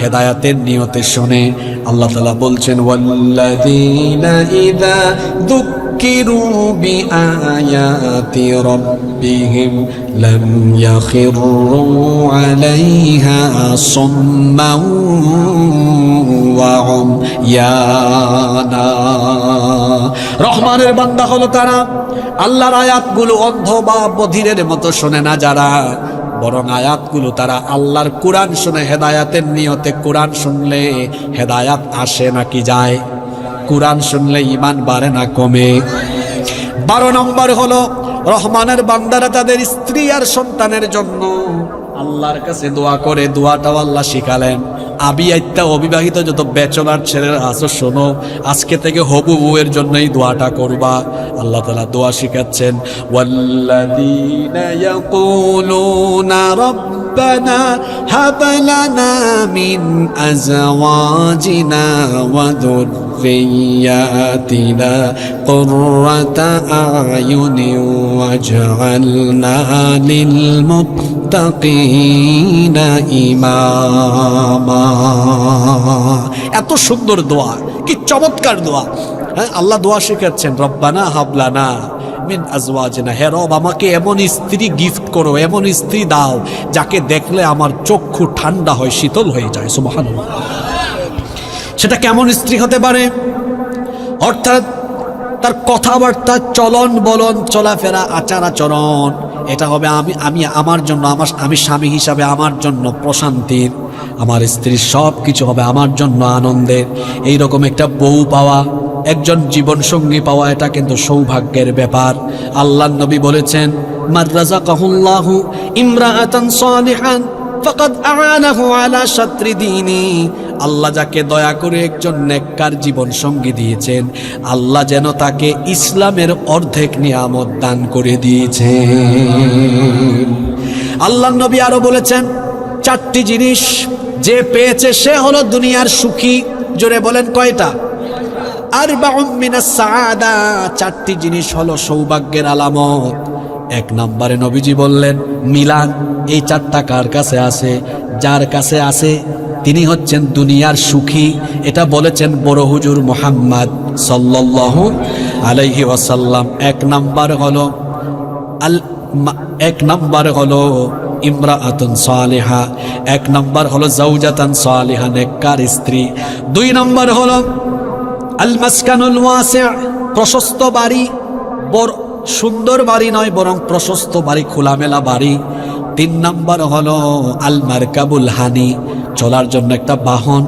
হেদায়াতের নিয়তে শোনে। আল্লাহ তাআলা বলছেন, ওয়াল্লাযীনা ইযা যুক্কিরু বিআয়াতি রাব্বিহিম লাম ইয়াখিরু আলাইহা সুম্মান ওয়া উময়ানা। রহমানের বান্দা হলো তারা আল্লাহর আয়াতগুলো অন্ধ বা বধিরের মতো শোনে না যারা, বরং আয়াতগুলো তারা আল্লাহর কোরআন শুনে হেদায়াতের নিয়তে। কোরআন শুনলে হেদায়াত আসে নাকি যায়? কোরআন শুনলে ঈমান বাড়ে না কমে? 12 নম্বর হলো, রহমানের বান্দারা তাদের স্ত্রী আর সন্তানের জন্য আল্লাহর কাছে দোয়া করে। দোয়াটাও আল্লাহ শিখালেন। আবিয়াইত্যা অবিবাহিত যত ব্যাচেলার ছেলেরা আছো, শোনো, আজকে থেকে হবু বউয়ের জন্য এই দোয়াটা করবা। আল্লাহ তাআলা দোয়া শিখাচ্ছেন, ওয়াল্লাযীনা ইয়াকুলুনা রাব্বানা হাব লানা মিন আজওয়াজিনা ওয়া যুররিয়াতিনা কুররাতা আয়ুনিন ওয়াজআলনা লিল মুত্তাকিনা ইমামা। এত সুন্দর দোয়া, কি চমৎকার দোয়া। হ্যাঁ, আল্লাহ দোয়া শিখাচ্ছেন, রব্বানা হাবলানা মিন আজওয়াজিনা, হে রব আমাকে এমন স্ত্রী গিফট করো, এমন স্ত্রী দাও যাকে দেখলে আমার চক্ষু ঠান্ডা হয়, শীতল হয়ে যায়। সুবহানাল্লাহ। সেটা কেমন স্ত্রী হতে পারে? অর্থাৎ তার কথাবার্তা, চলন বলন, চলাফেরা, আচার আচরণ, এটা হবে আমি আমার জন্য, আমি স্বামী হিসাবে আমার জন্য প্রশান্তির, আমার স্ত্রীর সব কিছু হবে আমার জন্য আনন্দের। এইরকম একটা বউ পাওয়া একজন জীবন সঙ্গী পাওয়া এটা কিন্তু সৌভাগ্যের ব্যাপার। আল্লাহর নবী বলেছেন, মান রাযাকাহুল্লাহু ইমরাআতান সালিহান ফাকাদ আ'আনাহু আলা শাত্রি দীনি। আল্লাহ যাকে দয়া করে একজন নেককার জীবন সঙ্গী দিয়েছেন, আল্লাহ যেন তাকে ইসলামের অর্ধেক নিয়ামত দান করে দিয়েছেন। আল্লাহর নবী আরো বলেছেন, চারটি জিনিস যে পেয়েছে সে হলো দুনিয়ার সুখী। জোরে বলেন কয়টা? আরবাউম মিনাস সাআদা, চারটি জিনিস হলো সৌভাগ্যের আলামত। এক নম্বরে নবীজি বললেন মিলান। এই চারটা কার কাছে আছে? যার কাছে আছে তিনি হচ্ছেন দুনিয়ার সুখী। এটা বলেছেন বড় হুজুর মুহাম্মদ সাল্লাল্লাহু আলাইহি ওয়াসাল্লাম। এক নাম্বার হলো ইমরাআতুন সালিহা, এক নাম্বার হলো যাওজাতান সালিহা, নেককার স্ত্রী। দুই নাম্বার হলো আল মাসকানুল ওয়াসি', প্রশস্ত বাড়ি, বড় সুন্দর বাড়ি নয় বরং প্রশস্ত বাড়ি, খোলামেলা বাড়ি। তিন নাম্বার হলো আল মারকাবুল হানি, চলার জন্য একটা বাহন।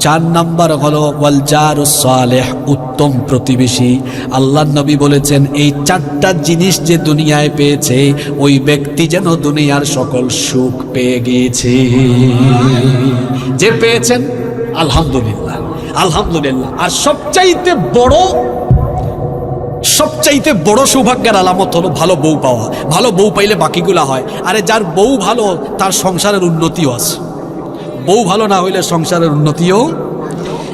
চার নাম্বার হলো ওয়াল জারুস সালেহ, উত্তম প্রতিবেশী। আল্লাহর নবী বলেছেন এই চারটা জিনিস যে দুনিয়ায় পেয়েছে ওই ব্যক্তি যেন দুনিয়ার সকল সুখ পেয়ে গিয়েছে। যে পেয়েছেন আলহামদুলিল্লাহ, আলহামদুলিল্লাহ। আর সবচাইতে বড় সৌভাগ্যের আলামত হলো ভালো বউ পাওয়া। ভালো বউ পাইলে বাকিগুলা হয়। আরে যার বউ ভালো তার সংসারের উন্নতিও আছে। বউ ভালো না হইলে সংসারের উন্নতিও।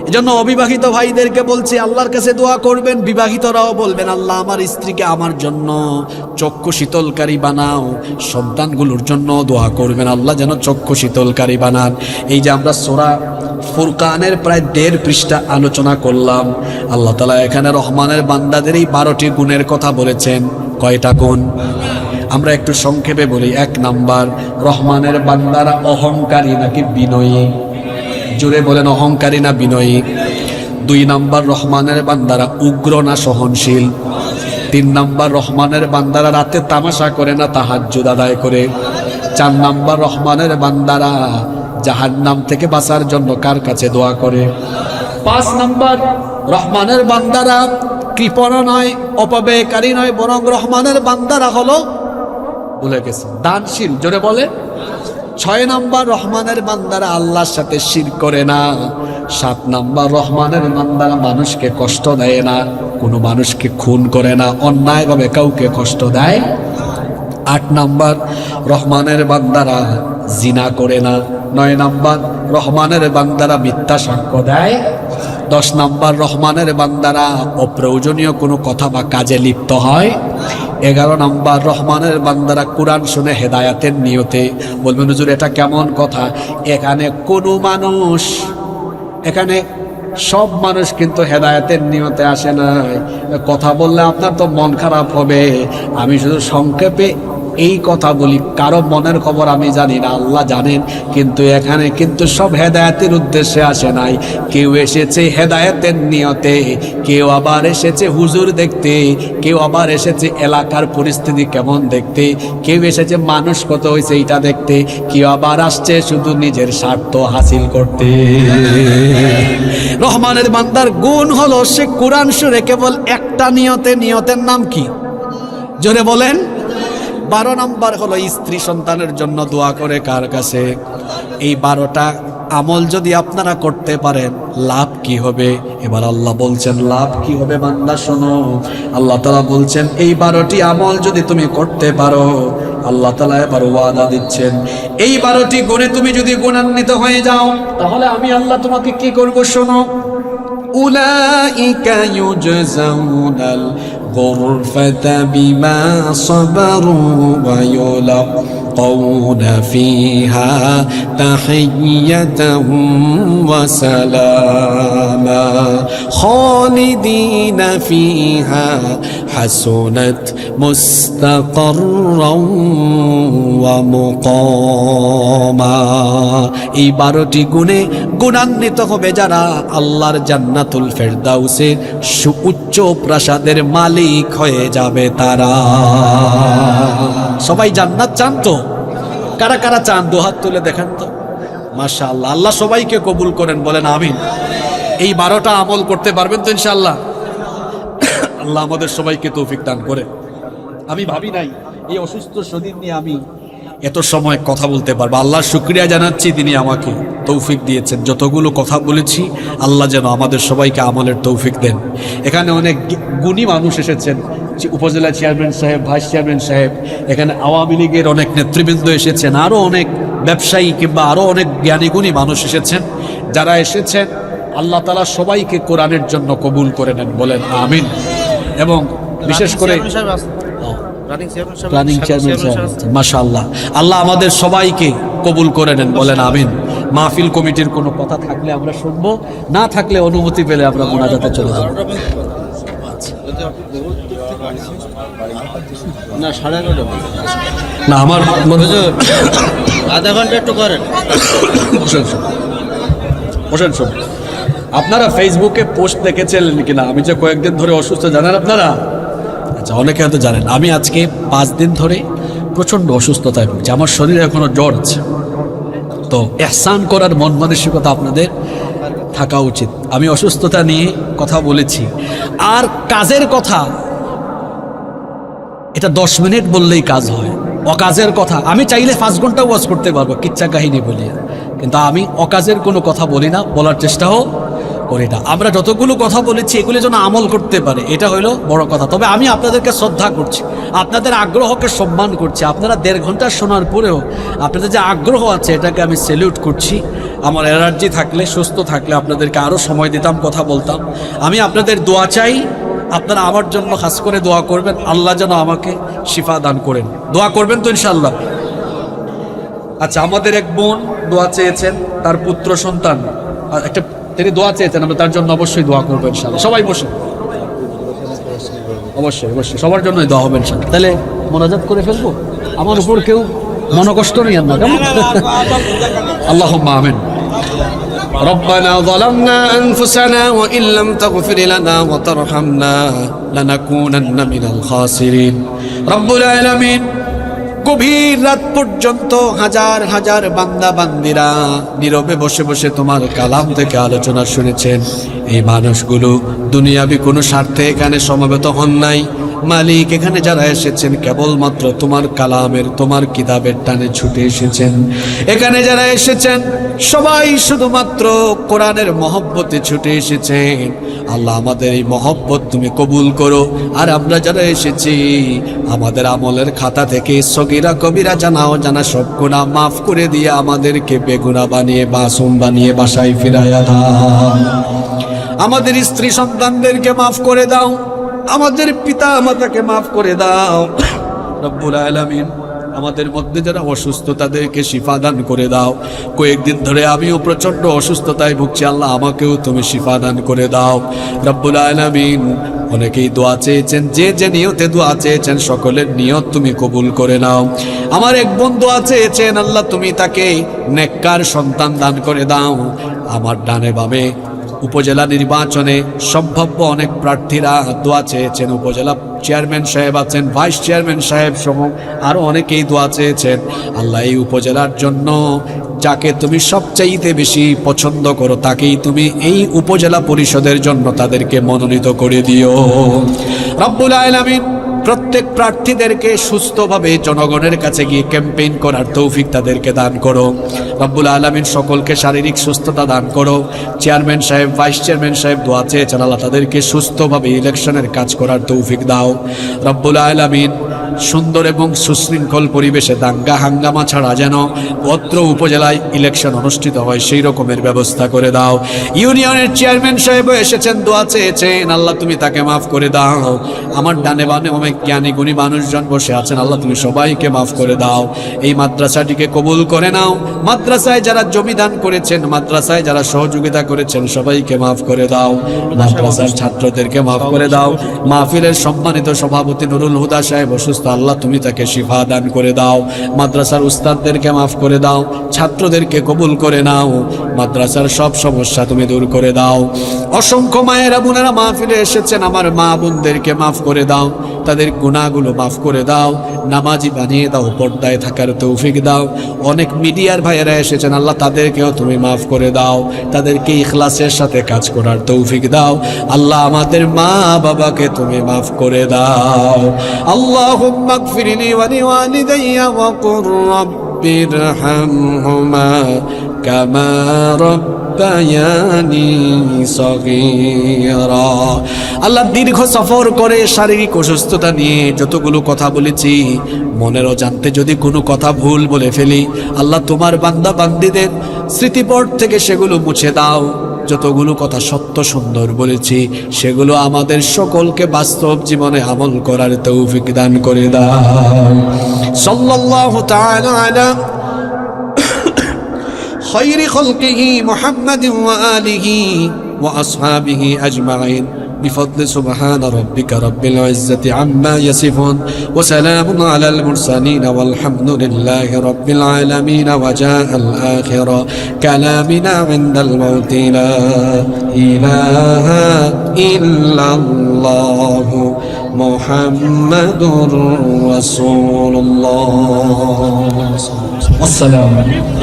এজন্য অবিবাহিত ভাইদেরকে বলছি আল্লাহর কাছে দোয়া করবেন। বিবাহিতরাও বলবেন আল্লাহ আমার স্ত্রীকে আমার জন্য চক্ষু শীতলকারী বানাও। সন্তানগুলোর জন্য দোয়া করবেন আল্লাহ যেন চক্ষু শীতলকারী বানান। এই যে আমরা সূরা ফুরকানের প্রায় 1.5 পৃষ্ঠা আলোচনা করলাম। আল্লাহ তাআলা এখানে রহমানের বান্দাদের এই 12টি গুণের কথা বলেছেন। কয়টা গুণ? আমরা একটু সংক্ষেপে বলি। এক নাম্বার, রহমানের বান্দারা অহংকারী নাকি বিনয়ী? জোরে বলেন, অহংকারী না বিনয়ী? দুই নাম্বার, রহমানের বান্দারা উগ্র না সহনশীল? তিন নাম্বার, রহমানের বান্দারা রাতে তামাশা করে না তাহাজ্জুদ আদায় করে? চার নাম্বার, রহমানের বান্দারা জাহান্নাম থেকে বাঁচার জন্য কার কাছে দোয়া করে? পাঁচ নাম্বার, রহমানের বান্দারা কৃপণ নয়, অপব্যয়কারী নয়, বরং রহমানের বান্দারা হলো ভুলে গেছে দানশীল। জোরে বলে। 6 নাম্বার, রহমানের বান্দারা আল্লাহর সাথে শিরক করে না। 7 নাম্বার, রহমানের বান্দারা মানুষকে কষ্ট দেয় না, কোনো মানুষকে খুন করে না, অন্যায়ভাবে কাউকে কষ্ট দেয়। 8 নাম্বার, রহমানের বান্দারা জিনা করে না। 9 নাম্বার, রহমানের বান্দারা মিথ্যা সাক্ষ্য দেয়। 10 নাম্বার, রহমানের বান্দারা অপ্রয়োজনীয় কোনো কথা বা কাজে লিপ্ত হয়। 11 নাম্বার, রহমানের বান্দারা কোরআন শুনে হেদায়াতের নিয়তে। বলবেন হুজুর এটা কেমন কথা? এখানে সব মানুষ কিন্তু হেদায়াতের নিয়তে আসে না। কথা বললে আপনার তো মন খারাপ হবে। আমি শুধু সংক্ষেপে এই কথা বলি, কারো মনের খবর আমি জানি না, আল্লাহ জানেন। কিন্তু এখানে কিন্তু সব হেদায়েতের উদ্দেশ্যে আসে নাই। কেউ এসেছে হেদায়েতের নিয়তে, কেউ আবার এসেছে হুজুর দেখতে, কেউ আবার এসেছে এলাকার পরিস্থিতি কেমন দেখতে, কেউ এসেছে মানুষ কত হয়েছে এটা দেখতে, কেউ আবার আসছে শুধু নিজের স্বার্থ হাসিল করতে। রহমানের বান্দার গুণ হলো সে কোরআন শুনে কেবল একটা নিয়তে। নিয়তের নাম কি? জোরে বলেন। 12 নাম্বার হলো স্ত্রী সন্তানের জন্য দোয়া করে কার কাছে? এই 12টা আমল যদি আপনারা করতে পারেন লাভ কি হবে? এবার আল্লাহ বলছেন লাভ কি হবে বান্দা শোনো। আল্লাহ তাআলা বলছেন এই 12টি আমল যদি তুমি করতে পারো, আল্লাহ তাআলা এবার ওয়াদা দিচ্ছেন এই 12টি গুণে তুমি যদি গুণান্বিত হয়ে যাও তাহলে আমি আল্লাহ তোমাকে কি করব শোনো। উলাইকা ইউজজাউনাল গুরফাতা বিমা সাবারু ওয়া ইউলাকাউনা ফিহা তাহিয়াতান ওয়া সালামা খালিদিনা ফিহা হাসুনাত মুস্তাকাররান ওয়া মুকামা। এই 12টি গুণে গুণান্বিত হবে যারা আল্লাহর জান্নাতুল ফেরদাউসের সুউচ্চ প্রাসাদের মালিক হয়ে যাবে তারা। সবাই জান্নাত চান তো? কারা কারা চান দুহাত তুলে দেখেন তো। মাশাআল্লাহ, আল্লাহ সবাইকে কবুল করেন, বলেন আমিন। এই 12টা আমল করতে পারবেন তো ইনশাআল্লাহ? আল্লাহ আমাদের সবাইকে তৌফিক দান করে। আমি ভাবি নাই এই অসুস্থ শরীর নিয়ে আমি এত সময় কথা বলতে পারবো। আল্লাহর শুকরিয়া জানাচ্ছি, তিনি আমাকে তৌফিক দিয়েছেন। যতগুলো কথা বলেছি আল্লাহ যেন আমাদের সবাইকে আমলের তৌফিক দেন। এখানে অনেক গুণী মানুষ এসেছেন, উপজেলা চেয়ারম্যান সাহেব, ভাইস চেয়ারম্যান সাহেব, এখানে আওয়ামী লীগের অনেক নেতৃবৃন্দ এসেছেন, আরও অনেক ব্যবসায়ী কিংবা আরও অনেক জ্ঞানী গুণী মানুষ এসেছেন। যারা এসেছেন আল্লাহ তাআলা সবাইকে কোরআনের জন্য কবুল করে নেন, বলেন আমিন। এবং বিশেষ করে প্ল্যানিং চেয়ারম্যান সাহেব, মাশাআল্লাহ, আল্লাহ আমাদের সবাইকে কবুল করে নেন, বলেন আমিন। মাহফিল কমিটির কোনো কথা থাকলে আমরা শুনবো, না থাকলে অনুমতি পেলে আমরা মোনাজাতে চলে যাব। না 11:30 না আমার আধা ঘন্টা একটু করেন। বসেন শোন, আপনারা ফেসবুকে পোস্ট দেখেছেন কিনা আমি যে কয়েকদিন ধরে অসুস্থ, জানেন আপনারা? আচ্ছা, অনেকে হয়তো জানেন। আমি আজকে 5 দিন ধরে প্রচণ্ড অসুস্থতায় ভুগছি, আমার শরীরে এখনো জ্বর আছে। তো ইহসান করার মন মানসিকতা আপনাদের থাকা উচিত। আমি অসুস্থতা নিয়ে কথা বলেছি, আর কাজের কথা এটা 10 মিনিট বললেই কাজ হয়। অকাজের কথা আমি চাইলে 5 ঘন্টা ওয়াজ করতে পারবো কিচ্ছা কাহিনী বলিয়া, কিন্তু আমি অকাজের কোনো কথা বলি না, বলার চেষ্টাও করি না। আমরা যতগুলো কথা বলেছি এগুলো যেন আমল করতে পারে, এটা হলো বড় কথা। তবে আমি আপনাদেরকে শ্রদ্ধা করছি, আপনাদের আগ্রহকে সম্মান করছি। আপনারা 1.5 ঘন্টা শোনার পরেও আপনাদের যে আগ্রহ আছে এটাকে আমি স্যালিউট করছি। আমার এনার্জি থাকলে, সুস্থ থাকলে আপনাদেরকে আরও সময় দিতাম, কথা বলতাম। আমি আপনাদের দোয়া চাই, আপনারা আমার জন্য খাস করে দোয়া করবেন, আল্লাহ যেন আমাকে শিফা দান করেন। দোয়া করবেন তো ইনশাআল্লাহ? আচ্ছা, আমাদের এক বোন দোয়া চেয়েছেন, তার পুত্র সন্তান একটা, তিনি দোয়া চেয়েছেন, আমরা তার জন্য অবশ্যই দোয়া করবো ইনশাআল্লাহ। সবাই বসে, অবশ্যই অবশ্যই সবার জন্যই দোয়া হবে ইনশাআল্লাহ। তাহলে মোনাজাত করে ফেলবো, আমার উপর কেউ মনোকষ্ট নেই আমরা, কেমন? আল্লাহুম্মা আমিন। ربنا ظلمنا أنفسنا وإن لم تغفر لنا وترحمنا لنكونن من الخاسرين رب العالمين। গভীর রাত পর্যন্ত হাজার হাজার বান্দা বান্দিরা নীরবে বসে বসে তোমার কালাম থেকে আলোচনা শুনেছেন। এই মানুষগুলো দুনিয়াবি কোনো স্বার্থে এখানে সমবেত হন নাই। মালিক, এখানে যারা এসেছেন কেবলমাত্র তোমার কালামের, তোমার কিতাবের টানে ছুটে এসেছেন। এখানে যারা এসেছেন সবাই শুধুমাত্র কোরআনের মহব্বতে ছুটে এসেছেন। আল্লাহ, আমাদের এই মহব্বত তুমি কবুল করো। আর আমরা যারা এসেছি আমাদের আমলের খাতা থেকে সগীরা কবিরা জানা অজানা সব গুনাহ মাফ করে দিয়ে আমাদেরকে বেগুনাহ বানিয়ে, মাসুম বানিয়ে বাসায় ফিরাইয়া দাও। আমাদের স্ত্রী সন্তানদেরকে মাফ করে দাও, আমাদের পিতা মাতাকে মাফ করে দাও রব্বুল আলামিন। আমাদের মধ্যে যারা অসুস্থ তাদেরকে শিফা দান করে দাও। কয়েকদিন ধরে আমিও প্রচণ্ড অসুস্থতায় ভুগছি, আল্লাহ আমাকেও তুমি শিফা দান করে দাও রব্বুল আলামিন। অনেকেই দোয়া চেয়েছেন, যে যে নিয়তে দোয়া চেয়েছেন সকলের নিয়ত তুমি কবুল করে নাও। আমার এক বোন দোয়া চেয়েছেন, আল্লাহ তুমি তাকে নেককার সন্তান দান করে দাও। আমার ডানে বামে উপজেলা নির্বাচনে সম্ভাব্য অনেক প্রার্থীরা দোয়া চেয়েছেন, উপজেলা চেয়ারম্যান সাহেব আছেন, ভাইস চেয়ারম্যান সাহেব সহ আরও অনেকেই দোয়া চেয়েছেন। আল্লাহ, এই উপজেলার জন্য যাকে তুমি সবচাইতে বেশি পছন্দ করো তাকেই তুমি এই উপজেলা পরিষদের জন্য তাদেরকে মনোনীত করে দিও রব্বুল আলামিন। প্রত্যেক প্রার্থীদেরকে সুস্থভাবে জনগণের কাছে গিয়ে ক্যাম্পেইন করার তৌফিক তাদেরকে দান করো রব্বুল আলামিন। সকলকে শারীরিক সুস্থতা দান করো। চেয়ারম্যান সাহেব, ভাইস চেয়ারম্যান সাহেব দোয়া চেয়েছেন, আল্লাহ তাদেরকে সুস্থভাবে ইলেকশনের কাজ করার তৌফিক দাও রব্বুল আলামিন। সুন্দর এবং সুশৃঙ্খল পরিবেশে দাঙ্গা হাঙ্গামা ছাড়া যেন অত্র উপজেলায় ইলেকশন অনুষ্ঠিত হয় সেই রকমের ব্যবস্থা করে দাও। ইউনিয়নের চেয়ারম্যান সাহেব এসেছেন, দোয়া চেয়েছেন, আল্লাহ তুমি তাকে মাফ করে দাও। আমার ডানে বামে অনেক জ্ঞানী গুণী মানুষজন বসে আছেন, আল্লাহ তুমি সবাইকে মাফ করে দাও। এই মাদ্রাসাটিকে কবুল করে নাও। মাদ্রাসায় যারা জমি দান করেছেন, মাদ্রাসায় যারা সহযোগিতা করেছেন সবাইকে মাফ করে দাও। মাদ্রাসার ছাত্রদেরকে মাফ করে দাও। মাহফিলের সম্মানিত সভাপতি নুরুল হুদা সাহেব অসুস্থ অসুস্থ, আল্লাহ তুমি তাকে শিফা দান করে দাও। মাদ্রাসার উস্তাদদেরকে মাফ করে দাও, ছাত্রদেরকে কবুল করে নাও, মাদ্রাসার সব সমস্যা তুমি দূর করে দাও। অসংখ্য মায়েরা বোনেরা মাহফিলে এসেছেন, আমার মা বোনদেরকে মাফ করে দাও, তাদের গুনাহগুলো মাফ করে দাও, নামাজি বানিয়ে দাও, পর্দায় থাকার তৌফিক দাও। অনেক মিডিয়ার ভাইয়েরা এসেছেন, আল্লাহ তাদেরকেও তুমি মাফ করে দাও, তাদেরকে ইখলাসের সাথে কাজ করার তৌফিক দাও। আল্লাহ আমাদের মা বাবাকে তুমি মাফ করে দাও। আল্লাহুম্মা গফিরলি ওয়া লিওয়ালিদাইয়া ওয়া কুর রাব্বিরহামহুমা কামা রাব্বায়ানি সগীরা। আল্লাহ দীর্ঘ সফর করে শারীরিক অসুস্থতা নিয়ে যতগুলো কথা বলেছি, মনের অজান্তে যদি কোনো কথা ভুল বলে ফেলি, আল্লাহ তোমার বান্দা বান্দীদের স্মৃতিপট থেকে সেগুলো মুছে দাও। যতগুলো কথা সত্য সুন্দর বলেছি, সেগুলো আমাদের সকলকে বাস্তব জীবনে আমল করার তৌফিক দান করে দাও। সাল্লাল্লাহু তাআলা আলা খায়রি খালকিহি মুহাম্মাদিন ওয়া আলিহি ওয়া আসহাবিহি আজমাইন بفضل سبحان ربك رب العزة عما يصفون وسلام على المرسلين والحمد لله رب العالمين. وجاء الآخر كلامنا عند الموت لا إله إلا الله محمد رسول الله. والسلام عليكم.